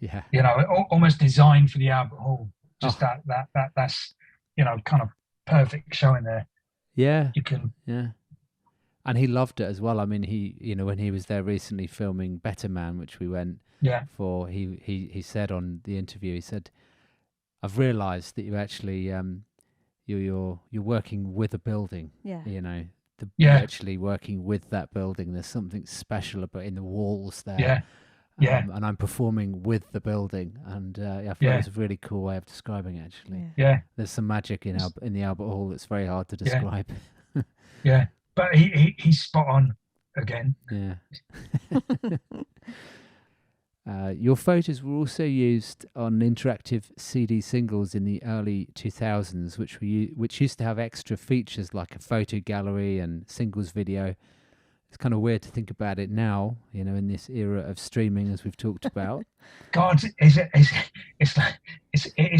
Yeah. You know, almost designed for the Albert Hall. Just Oh. that's, you know, kind of perfect showing there. Yeah. You can. Yeah. And he loved it as well. I mean, he, you know, when he was there recently filming Better Man, which we went for, he said on the interview, he said, I've realised that you actually, you're working with a building. Yeah. You know, you're actually working with that building. There's something special about in the walls there. Yeah. Yeah. And I'm performing with the building, and I thought it was a really cool way of describing it. Actually, Yeah. There's some magic in the Albert Hall that's very hard to describe. Yeah, but he's spot on again. Yeah. Your photos were also used on interactive CD singles in the early 2000s, which used to have extra features like a photo gallery and singles video. It's kind of weird to think about it now, you know, in this era of streaming, as we've talked about. God, it's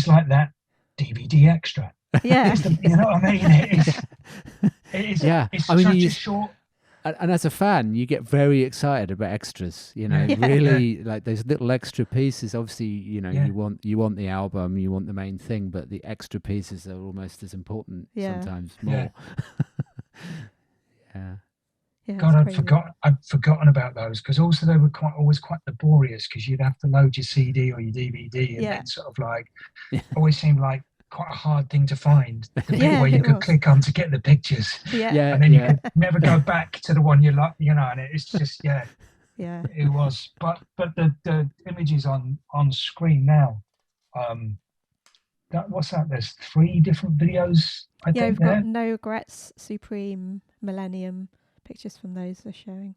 like that DVD extra. Yeah. You know what I mean? It is. Yeah. It's I mean, such a short. And as a fan, you get very excited about extras, you know, really like those little extra pieces. Obviously, you know, you want the album, you want the main thing, but the extra pieces are almost as important, sometimes more. Yeah. Yeah, God, I'd forgotten about those, because also they were always quite laborious, because you'd have to load your CD or your DVD, and then sort of like always seemed like quite a hard thing to find, the bit where you could click on to get the pictures, and then you could never go back to the one you like, you know, and it's just it was. But the images on screen now, what's that? There's 3 different videos. I think we've got No Regrets, Supreme, Millennium. Pictures from those are showing.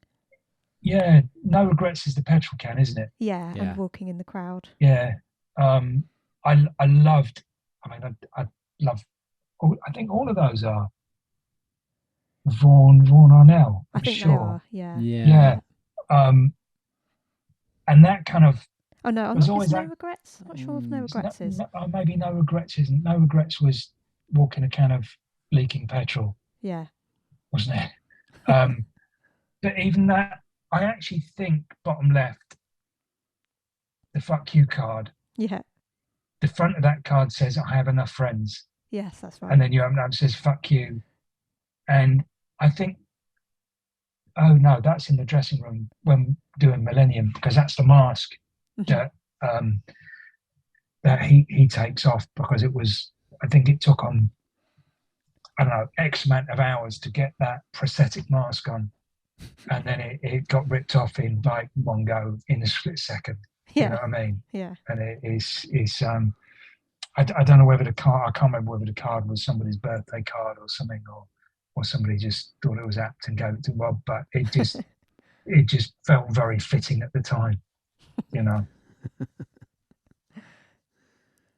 Yeah, No Regrets is the petrol can, isn't it? Yeah, and Walking in the Crowd. Yeah, I loved. I mean, I love. I think all of those are Vaughan Arnell. I think sure. they are. Yeah. Yeah. And that kind of. Oh no, I'm was not always No Regrets. I'm not sure if No Regrets is. Maybe No Regrets isn't. No Regrets was walking a can of leaking petrol. Yeah. Wasn't it? But even that, I actually think bottom left, the fuck you card. Yeah. The front of that card says, I have enough friends. Yes, that's right. And then you open up and says, fuck you. And I think, oh no, that's in the dressing room when doing Millennium, because that's the mask that he takes off, because it was, I think it took on, I don't know, X amount of hours to get that prosthetic mask on. And then it got ripped off in like one go in a split second. Yeah. You know what I mean? Yeah. And it's I don't know whether the card, I can't remember whether the card was somebody's birthday card or something, or somebody just thought it was apt and gave it to Rob, but it just felt very fitting at the time, you know.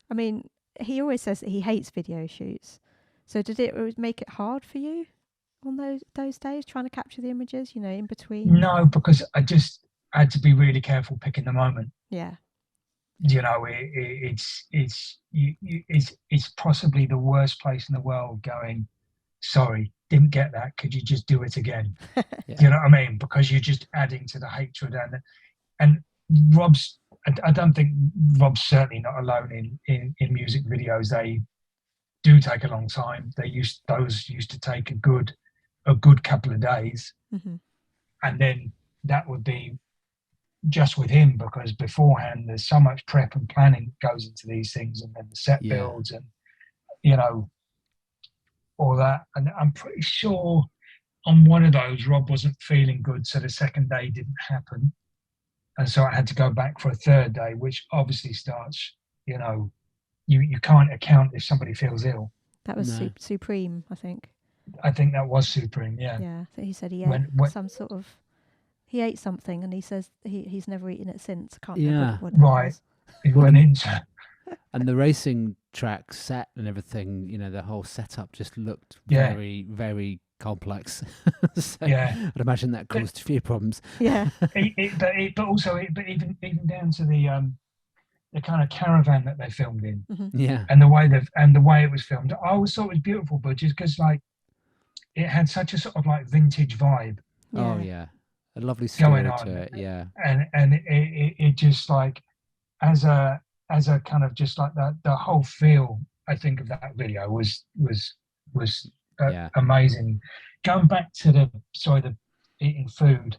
I mean, he always says that he hates video shoots. So did it make it hard for you on those days, trying to capture the images, you know, in between? No, because I just had to be really careful picking the moment. Yeah. You know, it's possibly the worst place in the world going, sorry, didn't get that, could you just do it again? You know what I mean? Because you're just adding to the hatred. And I don't think Rob's certainly not alone in music videos. They do take a long time. Those used to take a good couple of days. And then that would be just with him, because beforehand there's so much prep and planning goes into these things, and then the set builds and, you know, all that. And I'm pretty sure on one of those Rob wasn't feeling good, so the second day didn't happen, and so I had to go back for a third day, which obviously starts, you know, you can't account if somebody feels ill. That was No. Supreme, I think. I think that was Supreme. Yeah. Yeah, so he said he When- ate when- some sort of. He ate something, and he says he's never eaten it since. I can't Yeah. remember what it Right. was. He Well, went into. And the racing track set and everything, you know, the whole setup just looked Yeah. very, very complex. So Yeah. I'd imagine that caused a few problems. Yeah, But also, even down to the kind of caravan that they filmed in, Yeah. and the way it was filmed. I always thought it was beautiful, but just because like it had such a sort of like vintage vibe Oh, yeah. A lovely going story on, to it. Yeah. and it just like as a kind of just like the whole feel. I think of that video was Yeah. amazing. Going back to the eating food,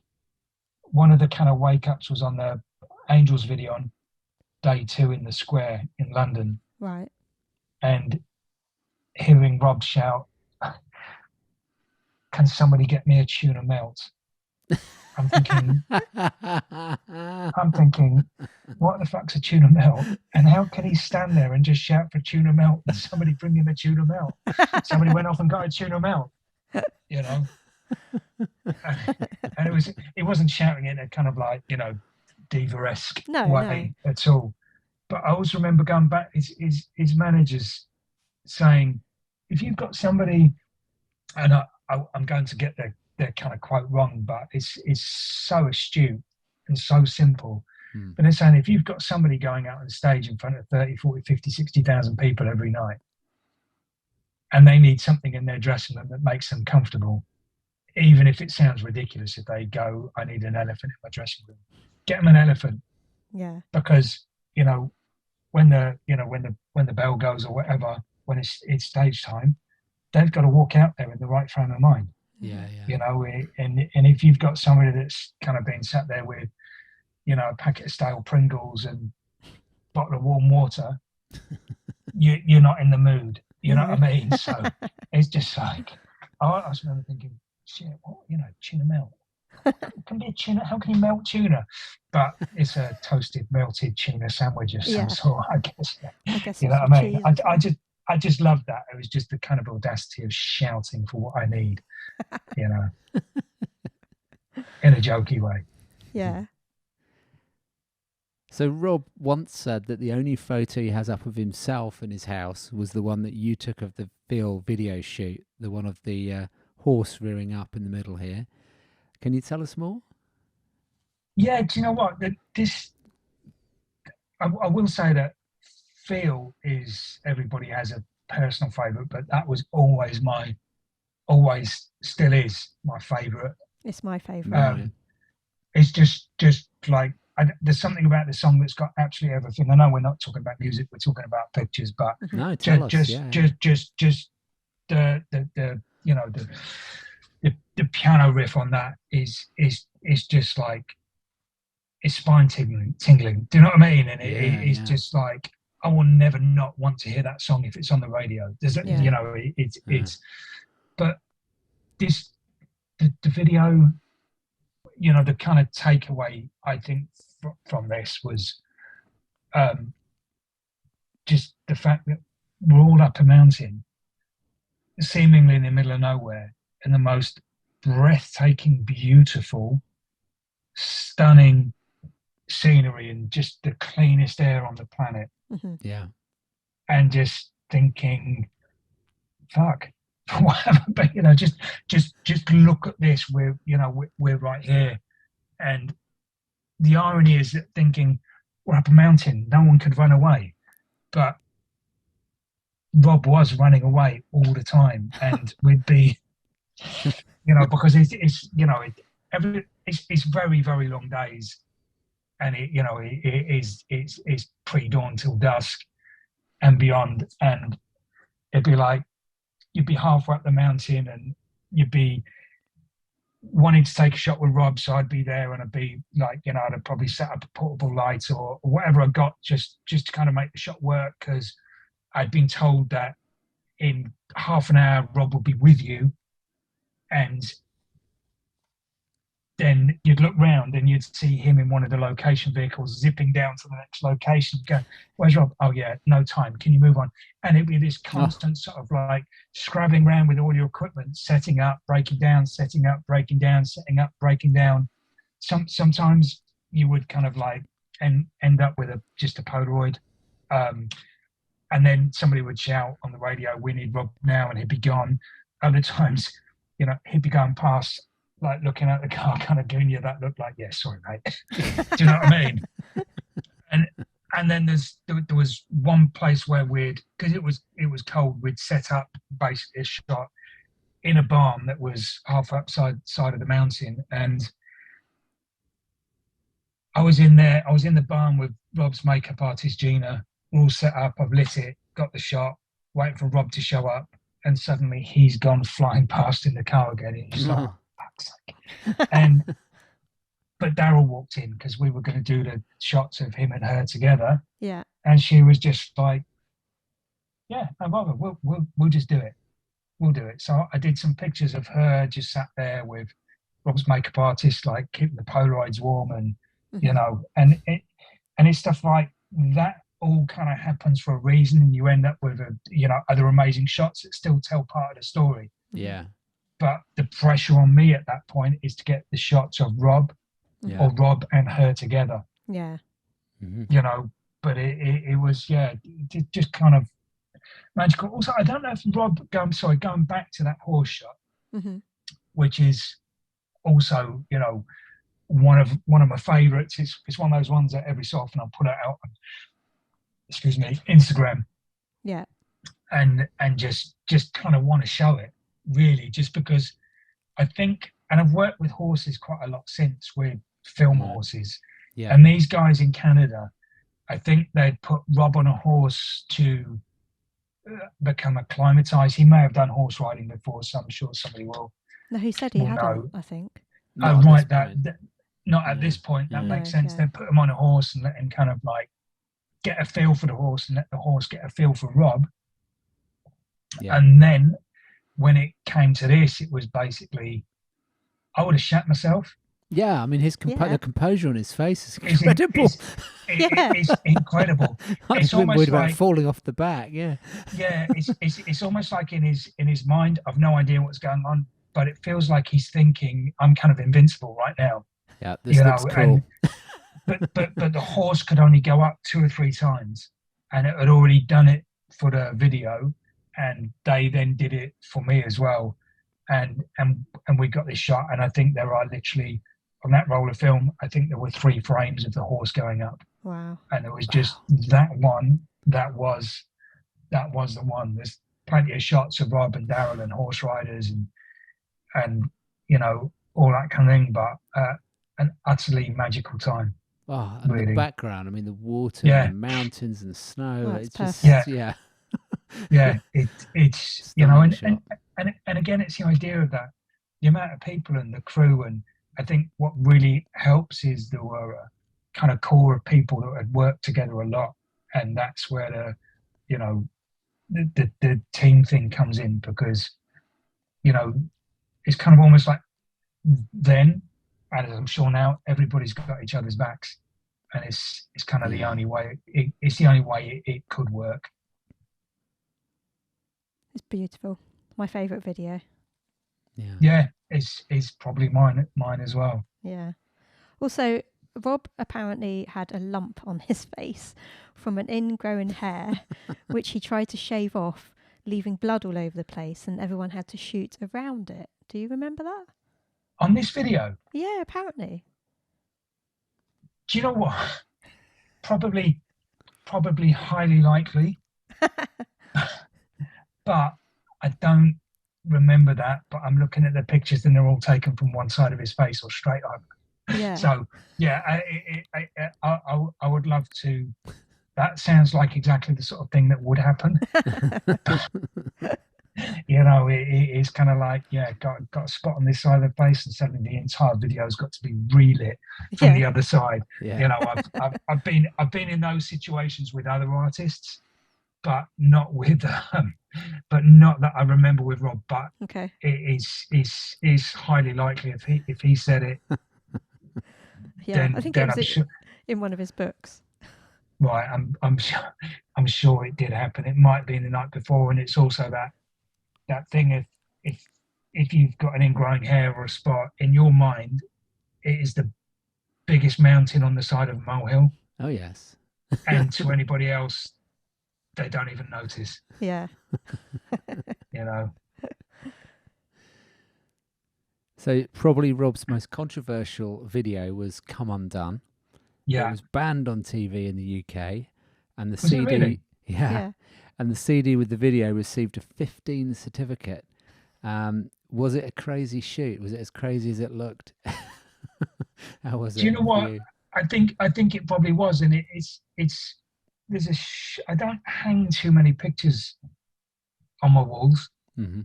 one of the kind of wake ups was on the Angels video on day 2 in the square in London, right. and hearing Rob shout, "Can somebody get me a tuna melt?" I'm thinking, what the fuck's a tuna melt? And how can he stand there and just shout for tuna melt and somebody bring him a tuna melt? Somebody went off and got a tuna melt, you know. And it wasn't shouting in a kind of like, you know, diva-esque way at all. But I always remember going back, his managers saying, if you've got somebody, and I'm going to get their kind of quote wrong, but it's so astute and so simple. But they're saying, if you've got somebody going out on stage in front of 30, 40, 50, 60,000 people every night, and they need something in their dressing room that makes them comfortable, even if it sounds ridiculous, if they go, I need an elephant in my dressing room, get them an elephant. Yeah. Because, you know, when the bell goes or whatever, when it's stage time, they've got to walk out there in the right frame of mind. Yeah. You know, and if you've got somebody that's kind of been sat there with, you know, a packet of stale Pringles and a bottle of warm water, you're not in the mood. You know what I mean? So it's just like, I was remember thinking, shit, what, you know, tuna melt. Can be a tuna. How can you melt tuna? But it's a toasted, melted tuna sandwich of some sort, I guess. I guess You know what I mean? I just loved that. It was just the kind of audacity of shouting for what I need, you know, in a jokey way. Yeah. So Rob once said that the only photo he has up of himself in his house was the one that you took of the Phil video shoot, the one of the horse rearing up in the middle here. Can you tell us more? Yeah, do you know what? I will say that Phil is, everybody has a personal favourite, but that was always still is my favourite. It's my favourite. It's just like, there's something about the song that's got absolutely everything. I know we're not talking about music, we're talking about pictures, but No, tell us. just the you know, the piano riff on that is just like, it's spine tingling. Do you know what I mean? And it's just like, I will never not want to hear that song if it's on the radio. You know, it's but this the video, you know, the kind of takeaway I think from this was just the fact that we're all up a mountain, seemingly in the middle of nowhere, in the most breathtaking, beautiful, stunning scenery and just the cleanest air on the planet. Yeah. And just thinking, fuck, whatever. But you know, just look at this. We're right here. And the irony is that thinking, we're up a mountain, no one could run away. But Rob was running away all the time, and we'd be, you know, because it's very, very long days, and it's pre-dawn till dusk and beyond, and it'd be like you'd be halfway up the mountain and you'd be wanting to take a shot with Rob, so I'd be there and I'd be like, you know, I'd probably set up a portable light or whatever I got just to kind of make the shot work, because I'd been told that in half an hour Rob would be with you, and then you'd look round and you'd see him in one of the location vehicles zipping down to the next location, going, "Where's Rob? Oh yeah, no time. Can you move on?" And it'd be this constant sort of like scrabbling around with all your equipment, setting up, breaking down, setting up, breaking down, setting up, breaking down. Sometimes you would kind of like end up with just a Polaroid, and then somebody would shout on the radio, "We need Rob now," and he'd be gone. Other times, he'd be going past, like looking at the car, kind of giving you that look, like, "Yeah, sorry, mate." Do you know what I mean? And then there was one place where because it was cold, we'd set up basically a shot in a barn that was half upside side of the mountain, and I was in the barn with Rob's makeup artist Gina. We're all set up. I've lit it, got the shot, waiting for Rob to show up, and suddenly he's gone flying past in the car again. And it's like, "Oh, fuck's sake." But Daryl walked in because we were going to do the shots of him and her together. Yeah. And she was just like, "Yeah, no bother. We'll just do it. We'll do it." So I did some pictures of her just sat there with Rob's makeup artist, like keeping the Polaroids warm, and and it's stuff like that. All kind of happens for a reason, and you end up with other amazing shots that still tell part of the story. Yeah. But the pressure on me at that point is to get the shots of Rob or Rob and her together. Yeah. Mm-hmm. But it was just kind of magical. Also, I don't know if Rob, going back to that horse shot, which is also one of my favourites. It's one of those ones that every so often I'll put it out on, Instagram. Yeah. And just kind of want to show it, really, just because I think, and I've worked with horses quite a lot since, with film horses. Yeah. And these guys in Canada, I think they'd put Rob on a horse to become acclimatized. He may have done horse riding before, so I'm sure somebody will. No, he said he hadn't, I think. Oh, right. That not at this point. That makes sense. Okay. They'd put him on a horse and let him kind of like get a feel for the horse, and let the horse get a feel for Rob. Yeah. And then when it came to this, it was basically, I would have shat myself. Yeah, I mean, the composure on his face is incredible. It's incredible. I've been worried about falling off the back. Yeah. Yeah, it's almost like in his mind, I've no idea what's going on, but it feels like he's thinking, "I'm kind of invincible right now." Yeah, this looks cool. But the horse could only go up 2 or 3 times, and it had already done it for the video, and they then did it for me as well, and we got this shot, and I think there are literally, on that roll of film, I think there were 3 frames of the horse going up. Wow. And it was just that one that was the one. There's plenty of shots of Rob and Daryl and horse riders and all that kind of thing, but an utterly magical time. Oh, and really. The background, I mean, the water, the mountains and the snow. Oh, it's just, it's and again, it's the idea of that, the amount of people and the crew. And I think what really helps is there were a kind of core of people that had worked together a lot. And that's where the team thing comes in, because, it's kind of almost like then, and as I'm sure now, everybody's got each other's backs, and it's kind of the only way it could work. It's beautiful. My favourite video. Yeah, it's probably mine as well. Yeah. Also, Rob apparently had a lump on his face from an ingrown hair, which he tried to shave off, leaving blood all over the place, and everyone had to shoot around it. Do you remember that? On this video? Yeah, apparently. Do you know what? Probably highly likely. But I don't remember that. But I'm looking at the pictures and they're all taken from one side of his face or straight over. Yeah. So, yeah, I would love to. That sounds like exactly the sort of thing that would happen. It's kind of like, got a spot on this side of the face, and suddenly the entire video's got to be relit from the other side. Yeah. I've been in those situations with other artists, but not with but not that I remember with Rob. But okay, it is highly likely if he said it, Yeah, I think it then was I'm sure. in one of his books. Right, I'm sure it did happen. It might be the night before, and it's also that thing if you've got an ingrowing hair or a spot in your mind, it is the biggest mountain on the side of a molehill, Oh yes. and to anybody else, they don't even notice. Yeah. You know. So probably Rob's most controversial video was "Come Undone." Yeah. It was banned on TV in the UK, and the Was it CD, really? Yeah. and the CD with the video received a 15 certificate. Was it a crazy shoot? Was it as crazy as it looked? How was it? Do you know for what? you? I think it probably was, and it's there's I don't hang too many pictures on my walls. Mm-hmm.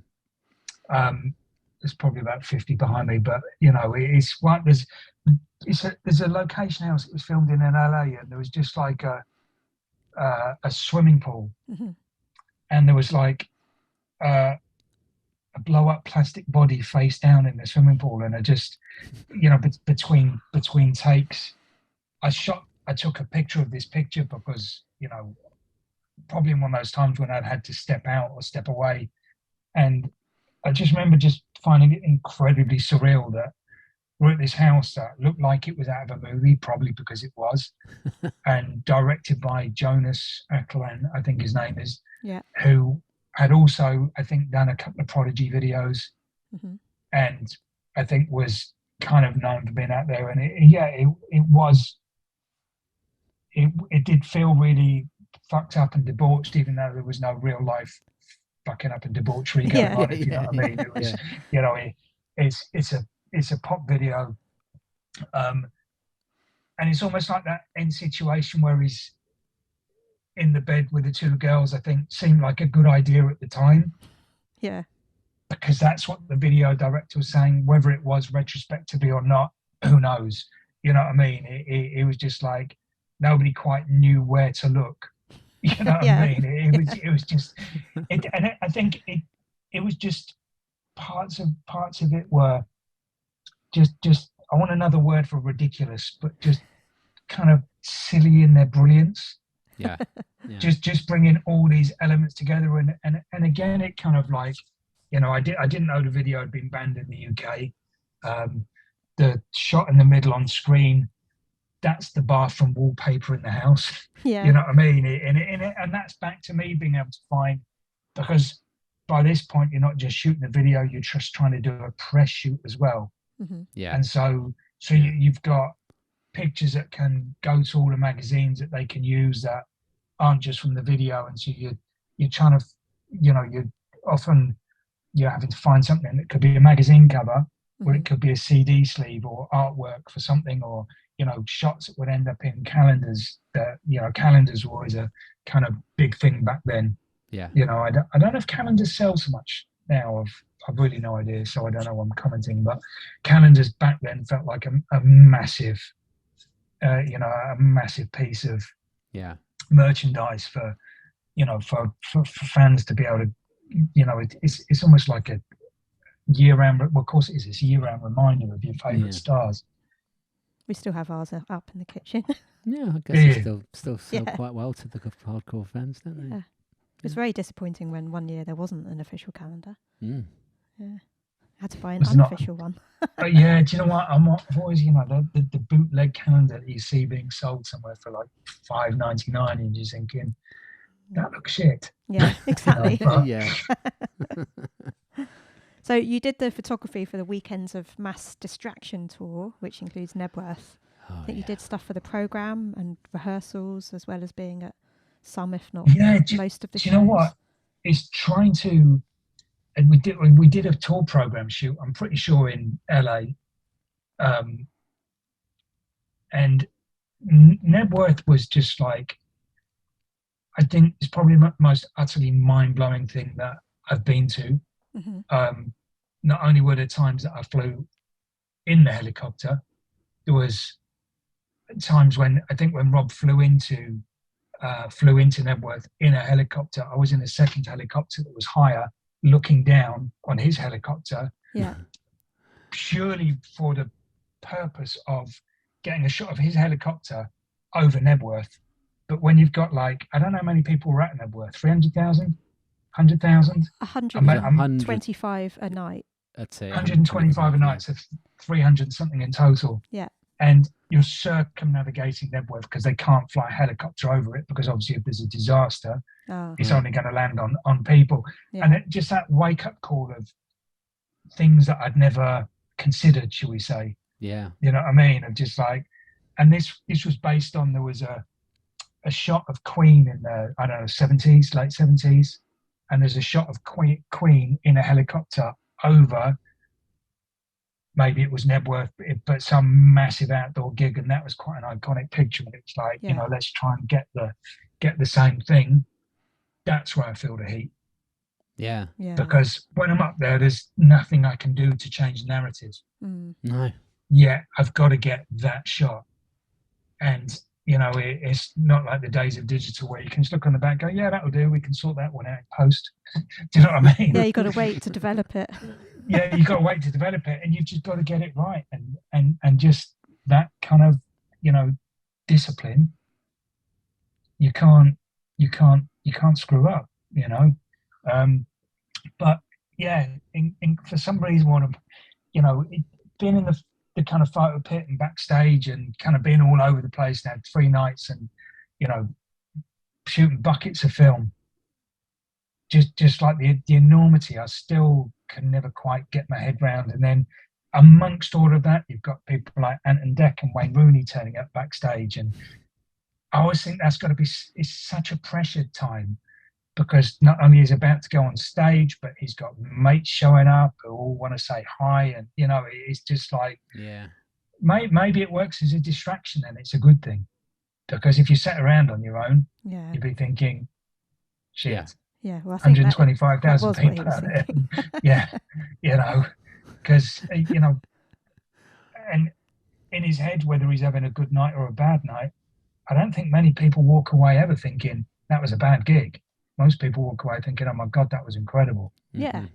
There's probably about 50 behind me, but you know, it's one. There's a location house. It was filmed in LA, and there was just like a swimming pool, Mm-hmm. and there was like a blow up plastic body face down in the swimming pool, and I just, you know, between takes, I took a picture of this picture because, you know, probably in one of those times when I'd had to step out or step away, and I just remember just finding it incredibly surreal that we're at this house that looked like it was out of a movie, probably because it was, and directed by Jonas Ackland, I think his name is, Yeah. who had also, I think, done a couple of Prodigy videos, Mm-hmm. and I think was kind of known for being out there. And it did feel really fucked up and debauched, even though there was no real life fucking up and debauchery going Yeah. on. If you know what I mean, it was, you know, it's a pop video, and it's almost like that end situation where he's in the bed with the two girls. I think seemed like a good idea at the time. Yeah. Because that's what the video director was saying. Whether it was retrospectively or not, who knows? You know what I mean? It was just like nobody quite knew where to look. You know what Yeah. I mean? It was just, and I think it was just parts of it were just I want another word for ridiculous, but just kind of silly in their brilliance. Yeah. Just bringing all these elements together, and again, it kind of like, you know, I didn't know the video had been banned in the UK. The shot in the middle on screen, that's the bathroom wallpaper in the house. Yeah. You know what I mean? And that's back to me being able to find, because by this point you're not just shooting a video, you're just trying to do a press shoot as well. Mm-hmm. Yeah. And so you've got pictures that can go to all the magazines that they can use that aren't just from the video, and so you're trying to, you know, you're having to find something that could be a magazine cover, or it could be a CD sleeve or artwork for something, or, you know, shots that would end up in calendars. That, you know, calendars were always a kind of big thing back then. Yeah. You know, I don't know if calendars sell so much now. I've really no idea, so I don't know what I'm commenting. But calendars back then felt like a massive, you know, a massive piece of merchandise for, you know, for fans to be able to, you know, it's almost like a year-round. Well, of course it is. It's a year-round reminder of your favourite stars. We still have ours up in the kitchen. Yeah, I guess they still sell quite well to the hardcore fans, don't they? Yeah. It was very disappointing when one year there wasn't an official calendar. Mm. Yeah. I had to buy an unofficial one. But yeah, do you know what? I've always, you know, the bootleg calendar that you see being sold somewhere for like $5.99, and you're thinking, that looks shit. Yeah, exactly. Yeah. So you did the photography for the Weekends of Mass Distraction tour, which includes Nebworth. I think you did stuff for the programme and rehearsals, as well as being at some, if not most of the shows. Do you know what? It's trying to, and we did a tour programme shoot, I'm pretty sure, in LA. And Nebworth was just like, I think it's probably the most utterly mind-blowing thing that I've been to. Mm-hmm. Not only were there times that I flew in the helicopter, there was times when Rob flew into Nebworth in a helicopter. I was in a second helicopter that was higher, looking down on his helicopter, purely for the purpose of getting a shot of his helicopter over Nebworth. But when you've got like, I don't know how many people were at Nebworth, 300,000, 100,000? 125 a night. I'd say 125 a night, so 300 something in total. Yeah. And you're circumnavigating Nebworth because they can't fly a helicopter over it, because obviously if there's a disaster, it's only going to land on people. Yeah. And just that wake-up call of things that I'd never considered, shall we say. Yeah. You know what I mean? Of just like, and this was based on, there was a shot of Queen in the, I don't know, 70s, late 70s. And there's a shot of Queen in a helicopter over, maybe it was Nebworth, but some massive outdoor gig. And that was quite an iconic picture. And it was like, you know, let's try and get the same thing. That's where I feel the heat. Yeah. Because when I'm up there, there's nothing I can do to change the narrative. No. Yeah, I've got to get that shot. And, you know, it's not like the days of digital where you can just look on the back and go, yeah, that'll do. We can sort that one out in post. Do you know what I mean? Yeah, you've got to wait to develop it. Yeah, you've got to wait to develop it, and you've just got to get it right. And just that kind of, you know, discipline, you can't screw up, you know. But yeah, for some reason, you know, being in the kind of photo pit and backstage and kind of being all over the place now, 3 nights, and, you know, shooting buckets of film, just like the enormity, I still can never quite get my head round. And then amongst all of that, you've got people like Anton Deck and Wayne Rooney turning up backstage, and I always think that's got to be, it's such a pressured time, because not only is he about to go on stage, but he's got mates showing up who all want to say hi, and, you know, it's just like, yeah, maybe it works as a distraction, and it's a good thing, because if you sat around on your own, you'd be thinking, shit, well, I think 125,000 people out there. Yeah, you know, because, you know, and in his head, whether he's having a good night or a bad night, I don't think many people walk away ever thinking that was a bad gig. Most people walk away thinking, oh my God, that was incredible. Yeah.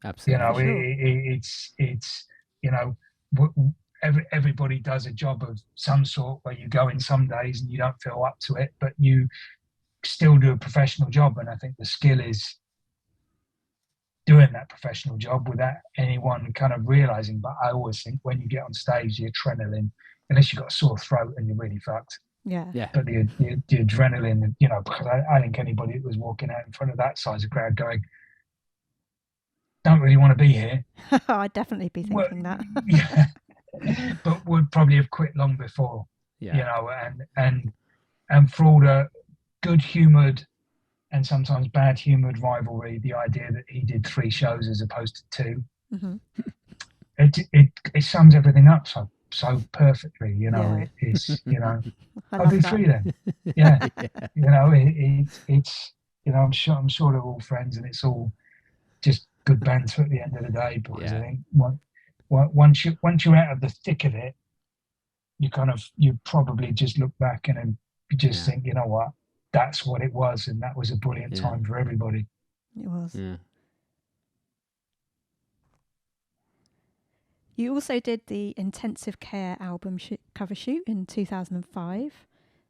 Absolutely. You know, sure. it's, you know, everybody does a job of some sort where you go in some days and you don't feel up to it, but you still do a professional job. And I think the skill is doing that professional job without anyone kind of realizing. But I always think when you get on stage, the adrenaline, unless you've got a sore throat and you're really fucked. Yeah. But the adrenaline, you know, because I think anybody that was walking out in front of that size of crowd going, don't really want to be here. I'd definitely be thinking that. Yeah. But would probably have quit long before. Yeah. You know, and for all the good humoured and sometimes bad humoured rivalry, the idea that he did 3 shows as opposed to 2, it sums everything up so perfectly, you know. It's, you know, I'll do 3 then. Yeah. You know, it's, you know, I'm sure they're all friends, and it's all just good banter at the end of the day. Because I think once you're out of the thick of it, you probably just look back and then you just think, you know what, that's what it was, and that was a brilliant time for everybody. It was. Yeah. You also did the Intensive Care album cover shoot in 2005.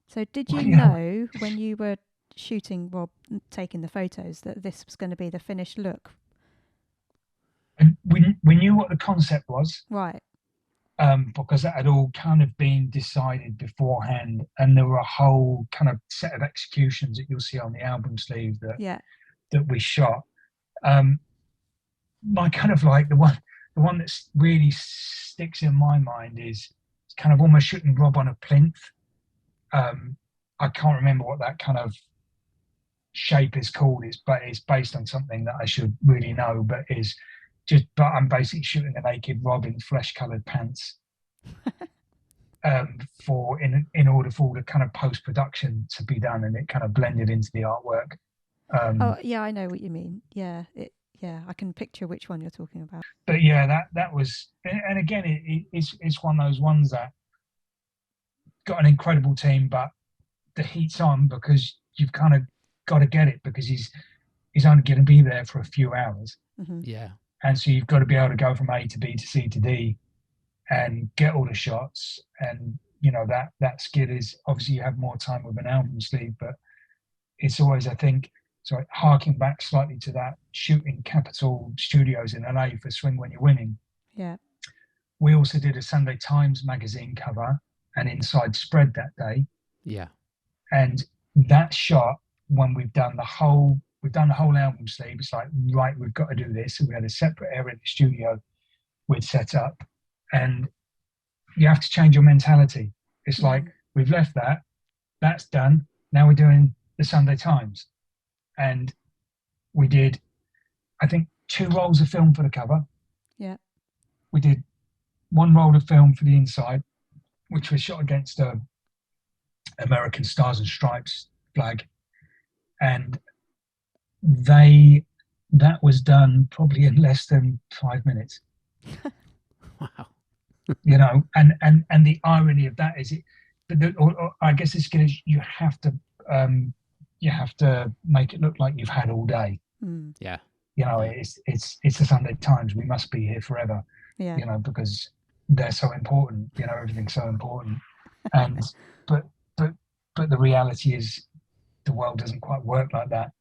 So did you know when you were shooting, Rob, taking the photos, that this was going to be the finished look? And we knew what the concept was. Right. Because that had all kind of been decided beforehand, and there were a whole kind of set of executions that you'll see on the album sleeve that we shot. My kind of like the one that really sticks in my mind is kind of almost shooting Rob on a plinth. I can't remember what that kind of shape is called, but it's based on something that I should really know, but I'm basically shooting a naked Rob in flesh-coloured pants in order for all the kind of post-production to be done, and it kind of blended into the artwork. I know what you mean. Yeah, I can picture which one you're talking about. But yeah, that was, and again, it's one of those ones that got an incredible team, but the heat's on because you've kind of got to get it, because he's only going to be there for a few hours. Mm-hmm. Yeah. And so you've got to be able to go from A to B to C to D and get all the shots. And you know, that skill is obviously, you have more time with an album sleeve, but it's always, I think, so harking back slightly to that, shooting Capitol Studios in LA for Swing When You're Winning. Yeah. We also did a Sunday Times magazine cover and inside spread that day. Yeah. And that shot, when we've done the whole album sleeve, it's like, right, we've got to do this. So we had a separate area in the studio we'd set up, and you have to change your mentality. It's like, we've left that's done. Now we're doing the Sunday Times. And we did, I think, 2 rolls of film for the cover. Yeah. We did 1 roll of film for the inside, which was shot against a American Stars and Stripes flag. And that was done probably in less than 5 minutes. Wow. You know, and the irony of that is, I guess it's good, you have to make it look like you've had all day. Yeah. You know, it's the Sunday Times. We must be here forever. Yeah. You know, because they're so important. You know, everything's so important. And but the reality is, the world doesn't quite work like that.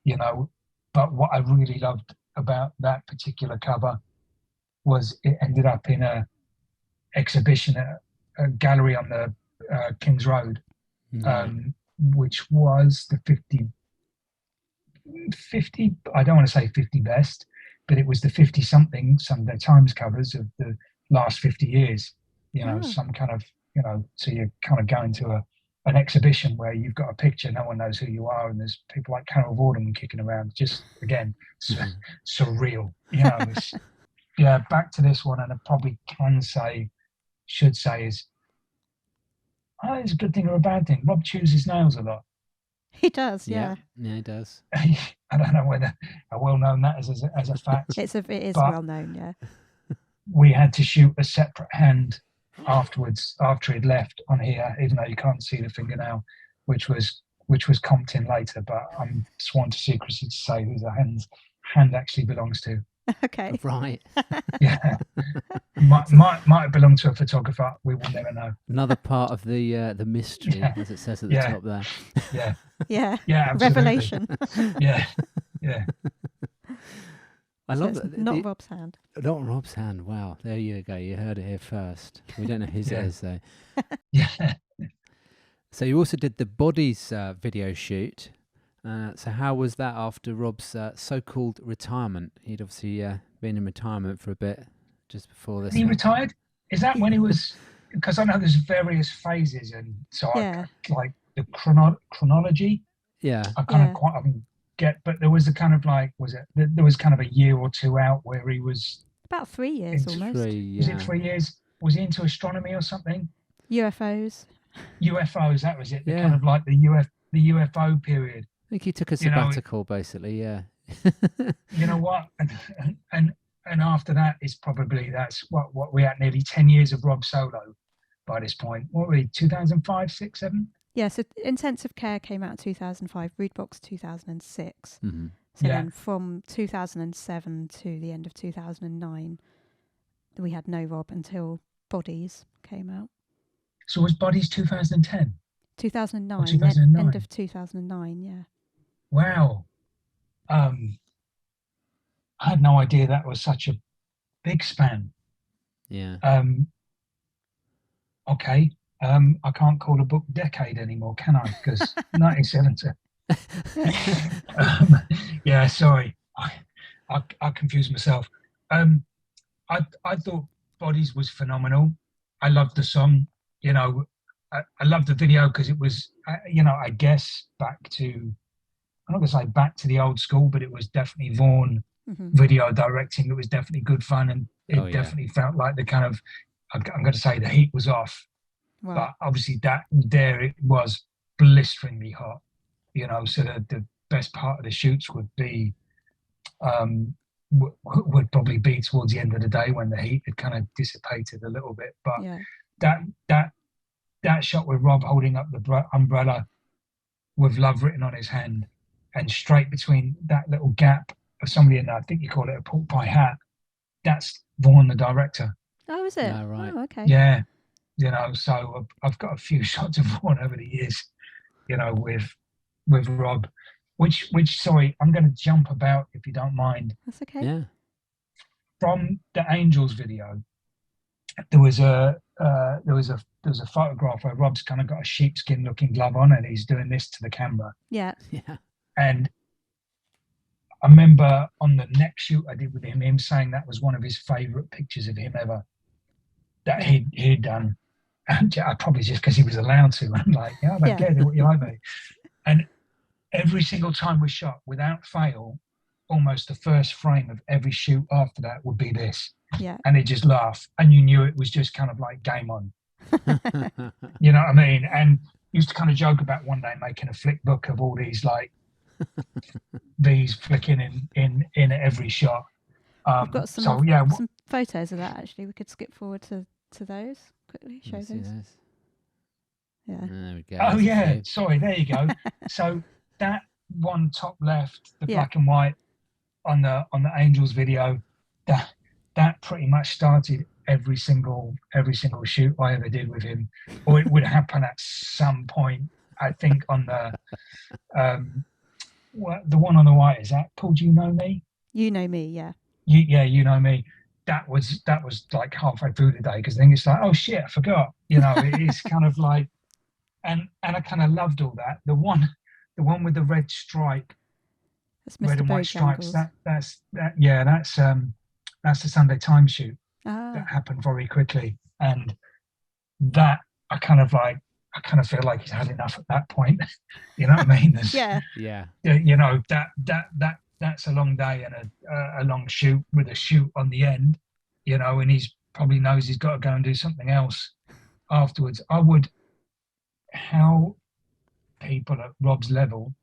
You know, but what I really loved about that particular cover was it ended up in a exhibition at a gallery on the King's Road, which was the 50, I don't want to say 50 best, but it was the 50 something Sunday Times covers of the last 50 years. You know, some kind of, you know, so you're kind of going to an exhibition where you've got a picture, no one knows who you are, and there's people like Carol Vorderman kicking around. Just, again, surreal. You know, yeah, back to this one, and I probably should say is, it's a good thing or a bad thing. Rob chews his nails a lot. He does, yeah. Yeah, he does. I don't know whether I well known that as a fact. It is well known, yeah. We had to shoot a separate hand afterwards, after he'd left, on here, even though you can't see the fingernail, which was comped in later, but I'm sworn to secrecy to say who the hand actually belongs to. Okay. Right. Yeah. might have belonged to a photographer. We will never know. Another part of the mystery, as it says at the top there. Yeah. Yeah. Yeah. Absolutely. Revelation. Yeah. Yeah. I love that. Not Rob's hand. Not Rob's hand. Wow. There you go. You heard it here first. We don't know whose it is, though. Yeah. So you also did the Bodies video shoot. So how was that after Rob's so-called retirement? He'd obviously been in retirement for a bit just before this. He retired? Is that when he was? Because I know there's various phases, and so I like the chronology. Yeah. I kind of quite get, but there was a kind of like, there was kind of a year or two out where he was about 3 years almost. Was it 3 years? Was he into astronomy or something? UFOs, that was it. Kind of like the UFO period. I think he took a sabbatical, basically. Yeah. You know what? And after that is probably, that's what we had, nearly 10 years of Rob solo by this point. What were we? 2005, 6, 7? Yeah. So Intensive Care came out in 2005. Rude Box 2006. Mm-hmm. So then from 2007 to the end of 2009, we had no Rob until Bodies came out. So was Bodies 2010? 2009. 2009. End of 2009. Yeah. Wow. I had no idea that was such a big span. Yeah. Okay. I can't call a book decade anymore, can I? Because 1970. Yeah, sorry. I confused myself. I thought Bodies was phenomenal. I loved the song. You know, I loved the video because it was, you know, I guess back to, I'm not going to say back to the old school, but it was definitely Vaughan video directing. It was definitely good fun, and it definitely felt like the kind of, I'm going to say the heat was off. Wow. But obviously it was blisteringly hot, you know, so the best part of the shoots would be, would probably be towards the end of the day when the heat had kind of dissipated a little bit. But that shot with Rob holding up the umbrella with love written on his hand, and straight between that little gap of somebody in, I think you call it a pork pie hat, that's Vaughan the director. Oh, is it? No, right. Oh, okay. Yeah, so I've got a few shots of Vaughan over the years, with Rob. Which sorry, I'm going to jump about if you don't mind. That's okay. Yeah. From the Angels video, there was a photograph where Rob's kind of got a sheepskin looking glove on and he's doing this to the camera. Yeah. Yeah. And I remember on the next shoot I did with him saying that was one of his favourite pictures of him ever that he'd done. And probably just because he was allowed to. I'm like, I don't care what you like, mate. And every single time we shot, without fail, almost the first frame of every shoot after that would be this. Yeah. And he'd just laugh. And you knew it was just kind of like game on. You know what I mean? And used to kind of joke about one day making a flick book of all these like these flicking in every shot. We've got some photos of that actually. We could skip forward to those quickly. Show those. Yeah. There we go. Oh yeah, sorry. There you go. So that one top left, the black and white on the Angels video, that pretty much started every single shoot I ever did with him, or it would happen at some point. I think on the one on the white, is that called You Know Me? You Know Me, yeah. You Know Me. That was like halfway through the day, because then it's like, oh shit, I forgot. It's kind of like, and I kind of loved all that. The one with the red stripe, red and white stripes. That's the Sunday Times shoot that happened very quickly, and that I kind of feel like he's had enough at that point. You know what I mean? Yeah. That's a long day and a long shoot with a shoot on the end, and he's probably knows he's got to go and do something else afterwards. How people at Rob's level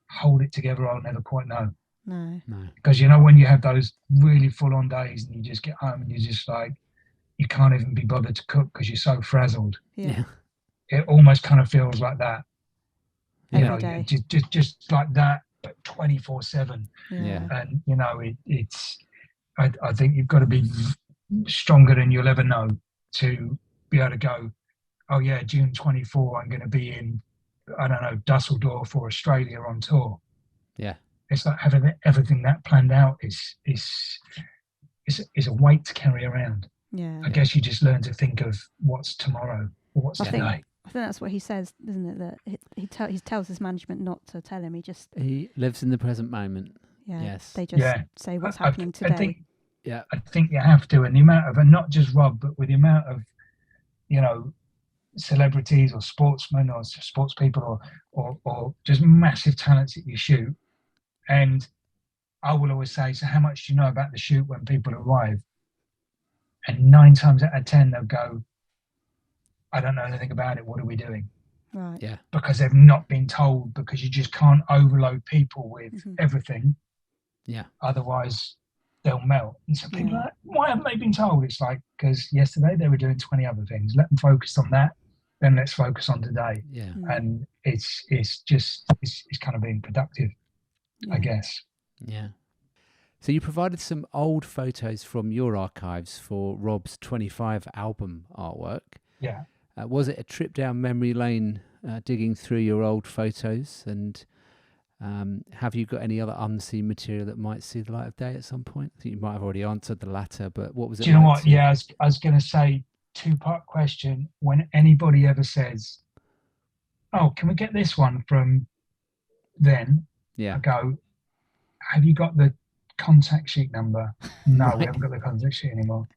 hold it together, I'll never quite know. No. Because when you have those really full-on days and you just get home and you're just like, you can't even be bothered to cook because you're so frazzled. Yeah. It almost kind of feels like that. Every day. Just like that, but 24/7. Yeah. And it's. I think you've got to be stronger than you'll ever know to be able to go, oh yeah, June 24, I'm going to be in, I don't know, Dusseldorf or Australia on tour. Yeah. It's like having everything that planned out is a weight to carry around. Yeah. I guess you just learn to think of what's tomorrow or what's today. I think that's what he says, isn't it? That he tells his management not to tell him. He lives in the present moment. Yeah. Yes. They just say what's happening today. I think you have to, and the amount of, and not just Rob, but with the amount of, celebrities or sportsmen or sports people or just massive talents that you shoot. And I will always say, so how much do you know about the shoot when people arrive? And 9 times out of 10 they'll go, I don't know anything about it, what are we doing? Right. Yeah. Because they've not been told, because you just can't overload people with everything. Yeah. Otherwise they'll melt. And so people are like, why haven't they been told? It's like, because yesterday they were doing 20 other things. Let them focus on that. Then let's focus on today. Yeah. And it's kind of being productive, I guess. Yeah. So you provided some old photos from your archives for Rob's 25 album artwork. Yeah. Was it a trip down memory lane, digging through your old photos? And have you got any other unseen material that might see the light of day at some point? I think you might have already answered the latter, but what was it? Do you know what? Yeah, I was going to say, 2-part question. When anybody ever says, oh, can we get this one from then? Yeah. I go, have you got the contact sheet number? No, we haven't got the contact sheet anymore.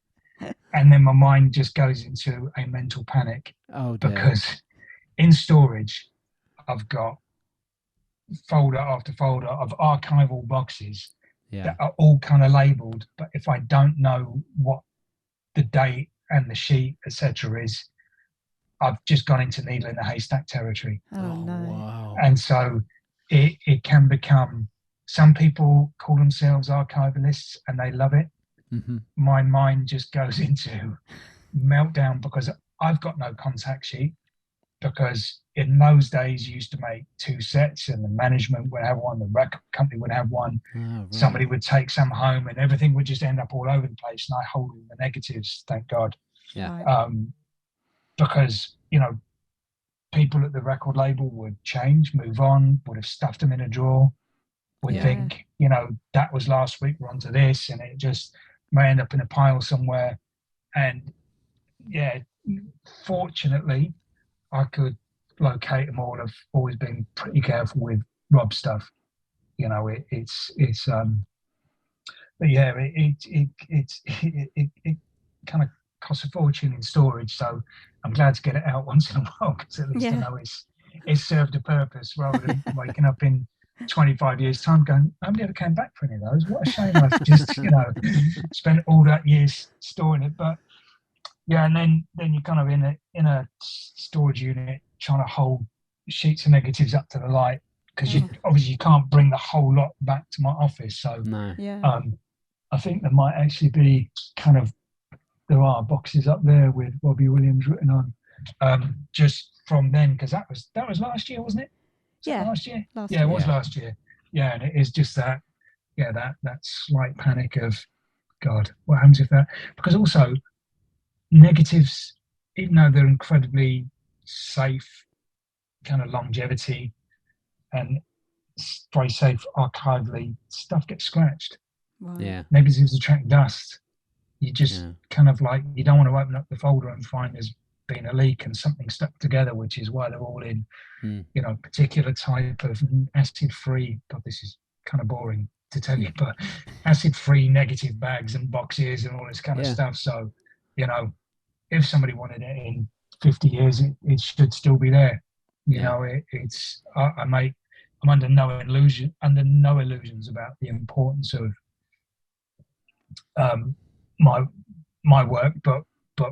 And then my mind just goes into a mental panic. Oh, dear. Because in storage, I've got folder after folder of archival boxes that are all kind of labelled. But if I don't know what the date and the sheet, etc., is, I've just gone into needle in the haystack territory. Oh no. Wow. And so it can become, some people call themselves archivalists and they love it. Mm-hmm. My mind just goes into meltdown because I've got no contact sheet. because in those days you used to make 2 sets, and the management would have one, the record company would have one. Oh, right. Somebody would take some home, and everything would just end up all over the place. And I hold all the negatives, thank God. Yeah. Right. Because, you know, people at the record label would change, move on, would have stuffed them in a drawer, would Yeah. think, you know, that was last week, we're on to this, and it just may end up in a pile somewhere. And yeah, fortunately, I could locate them all. I've always been pretty careful with Rob stuff. You know, but yeah, it kind of costs a fortune in storage. So I'm glad to get it out once in a while, because at least I know it's served a purpose, rather than waking up in 25 years' time going, I never came back for any of those. What a shame I've just, you know, spent all that years storing it. But yeah, and then you're kind of in a storage unit trying to hold sheets of negatives up to the light, because you obviously you can't bring the whole lot back to my office. So I think there might actually be there are boxes up there with Robbie Williams written on, just from then, because that was last year, wasn't it? Last year. It was last year. Yeah, and it is just that slight panic of, God, what happens if that? Because also negatives, even though they're incredibly safe, kind of longevity and very safe archivally, stuff gets scratched. Right. Yeah. Negatives attract dust. You just kind of like, you don't want to open up the folder and find there's been a leak and something stuck together, which is why they're all in, you know, particular type of acid-free. God, this is kind of boring to tell you, but acid-free negative bags and boxes and all this kind of stuff. So, you know, if somebody wanted it in 50 years, it should still be there. You know, I'm under no illusions about the importance of my work, but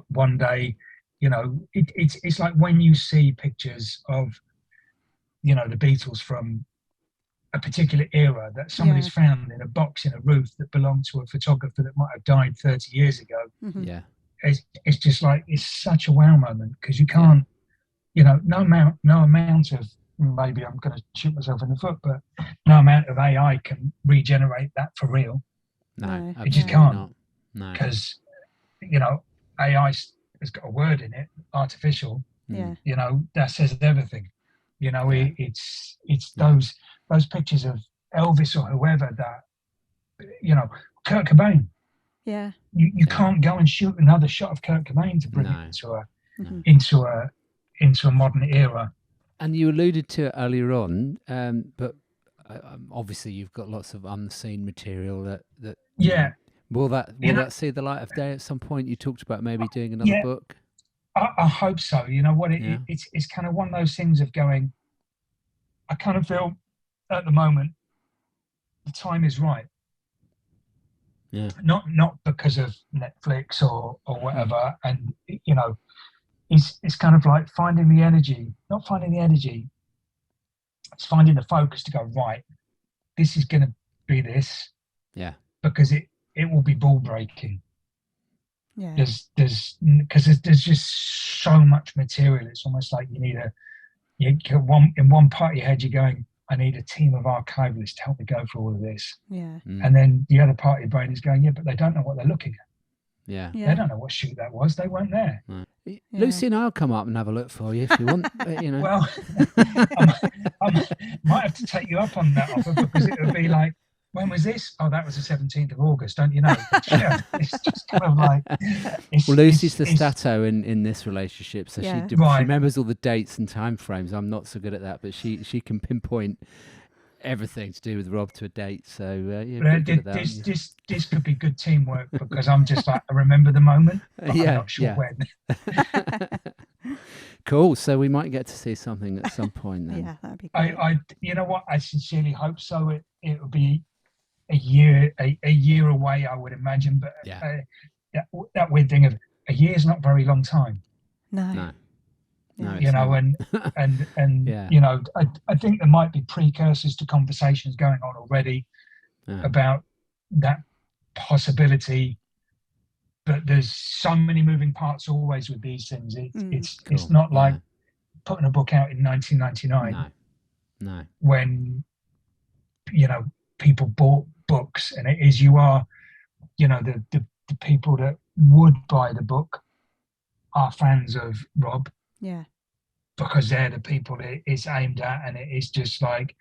one day, you know, it's like when you see pictures of, you know, the Beatles from a particular era that somebody's found in a box in a roof that belonged to a photographer that might have died 30 years ago. Yeah. It's just like, it's such a wow moment, because you can't, you know, no amount of, maybe I'm going to shoot myself in the foot, but no amount of AI can regenerate that for real. No, it just can't. Not. No, because, you know, AI has got a word in it, artificial. You know, that says everything. You know, it's those pictures of Elvis or whoever that, you know, Kurt Cobain. Yeah. You can't go and shoot another shot of Kurt Cobain to bring it into a modern era. And you alluded to it earlier on, but obviously you've got lots of unseen material that will that see the light of day at some point? You talked about maybe doing another book. I hope so. You know what? It's kind of one of those things of going, I kind of feel at the moment the time is right. Yeah. Not because of Netflix or whatever. And, you know, it's kind of like finding the energy, not finding the energy. It's finding the focus to go, right, this is going to be this. Yeah. Because it will be ball breaking. Yeah. There's just so much material. It's almost like in one part of your head you're going, I need a team of archivalists to help me go through all of this. Yeah. And then the other part of your brain is going, but they don't know what they're looking at. Yeah. They don't know what shoot that was. They weren't there. Right. Lucy and I'll come up and have a look for you if you want. You know. Well, I might have to take you up on that offer, because it would be like, when was this? Oh, that was the 17th of August, don't you know? It's just kind of like... Well, Lucy's the stato in this relationship, so she remembers all the dates and time frames. I'm not so good at that, but she can pinpoint everything to do with Rob to a date. So this could be good teamwork, because I'm just like, I remember the moment, but I'm not sure when. Cool. So we might get to see something at some point then. Yeah, that'd be great. I you know what? I sincerely hope so. It will be a year away, I would imagine. But that weird thing of a year is not a very long time. No. You know, and you know, I think there might be precursors to conversations going on already about that possibility, but there's so many moving parts always with these things. It's not like putting a book out in 1999 No. when, you know, people bought books, and it is, you are, you know, the people that would buy the book are fans of Rob. Yeah. Because they're the people it's aimed at, and it is just like,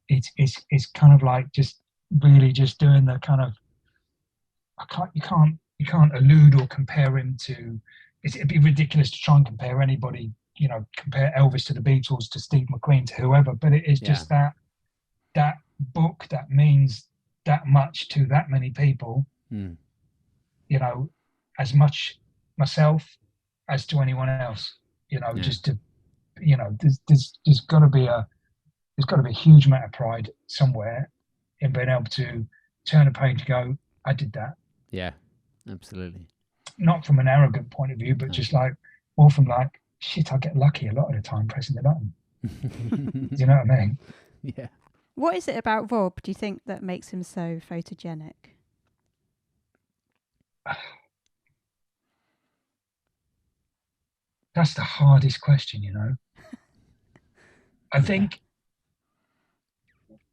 it's kind of like just really just doing the kind of, you can't allude or compare him to, it'd be ridiculous to try and compare anybody, you know, compare Elvis to the Beatles, to Steve McQueen, to whoever, but it is just that book that means that much to that many people, you know, as much myself as to anyone else, you know, just to, you know, there's got to be a huge amount of pride somewhere in being able to turn a page and go, I did that. Yeah, absolutely. Not from an arrogant point of view, but just like, more from like, shit, I get lucky a lot of the time pressing the button. Do you know what I mean? Yeah. What is it about Rob, do you think, that makes him so photogenic? That's the hardest question, you know. I think,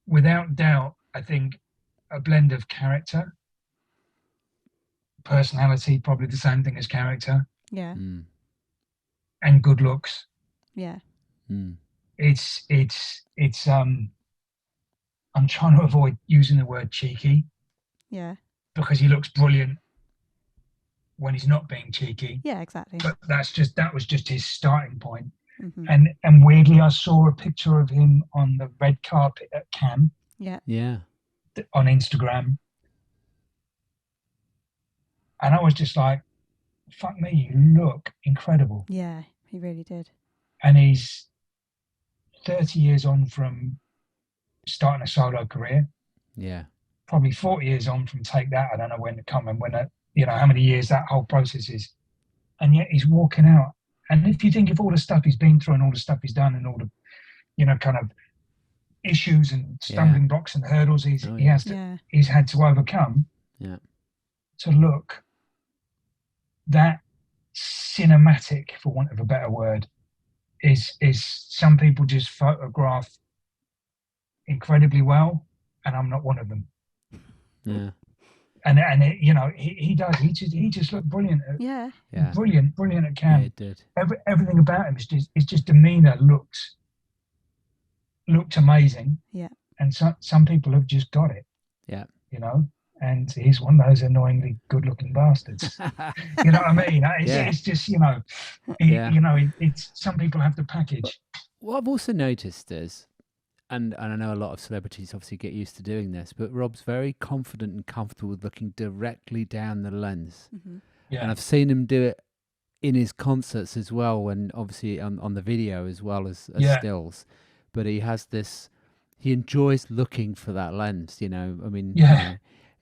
without doubt, I think a blend of character, personality, probably the same thing as character, Yeah. and good looks. Yeah. It's I'm trying to avoid using the word cheeky. Yeah. Because he looks brilliant when he's not being cheeky. Yeah, exactly. But that was just his starting point. Mm-hmm. And weirdly, I saw a picture of him on the red carpet at Cannes. Yeah. On Instagram. And I was just like, fuck me, you look incredible. Yeah, he really did. And he's 30 years on from starting a solo career. Yeah. Probably 40 years on from Take That. I don't know when to come and when, you know, how many years that whole process is. And yet he's walking out. And if you think of all the stuff he's been through and all the stuff he's done and all the, you know, kind of issues and stumbling blocks and hurdles he's had to overcome, to look that cinematic, for want of a better word, is some people just photograph incredibly well, and I'm not one of them. Yeah. And it, you know, he does. He just looked brilliant. Brilliant at Cannes. Yeah, it did. Everything about him is just demeanor looked amazing. Yeah. And some people have just got it. Yeah. You know, and he's one of those annoyingly good-looking bastards. You know what I mean? It's just, you know, you know, it's some people have the package. What I've also noticed is, and I know a lot of celebrities obviously get used to doing this, but Rob's very confident and comfortable with looking directly down the lens. Mm-hmm. Yeah. And I've seen him do it in his concerts as well, when obviously on the video as well as stills. But he has this, he enjoys looking for that lens, you know. I mean,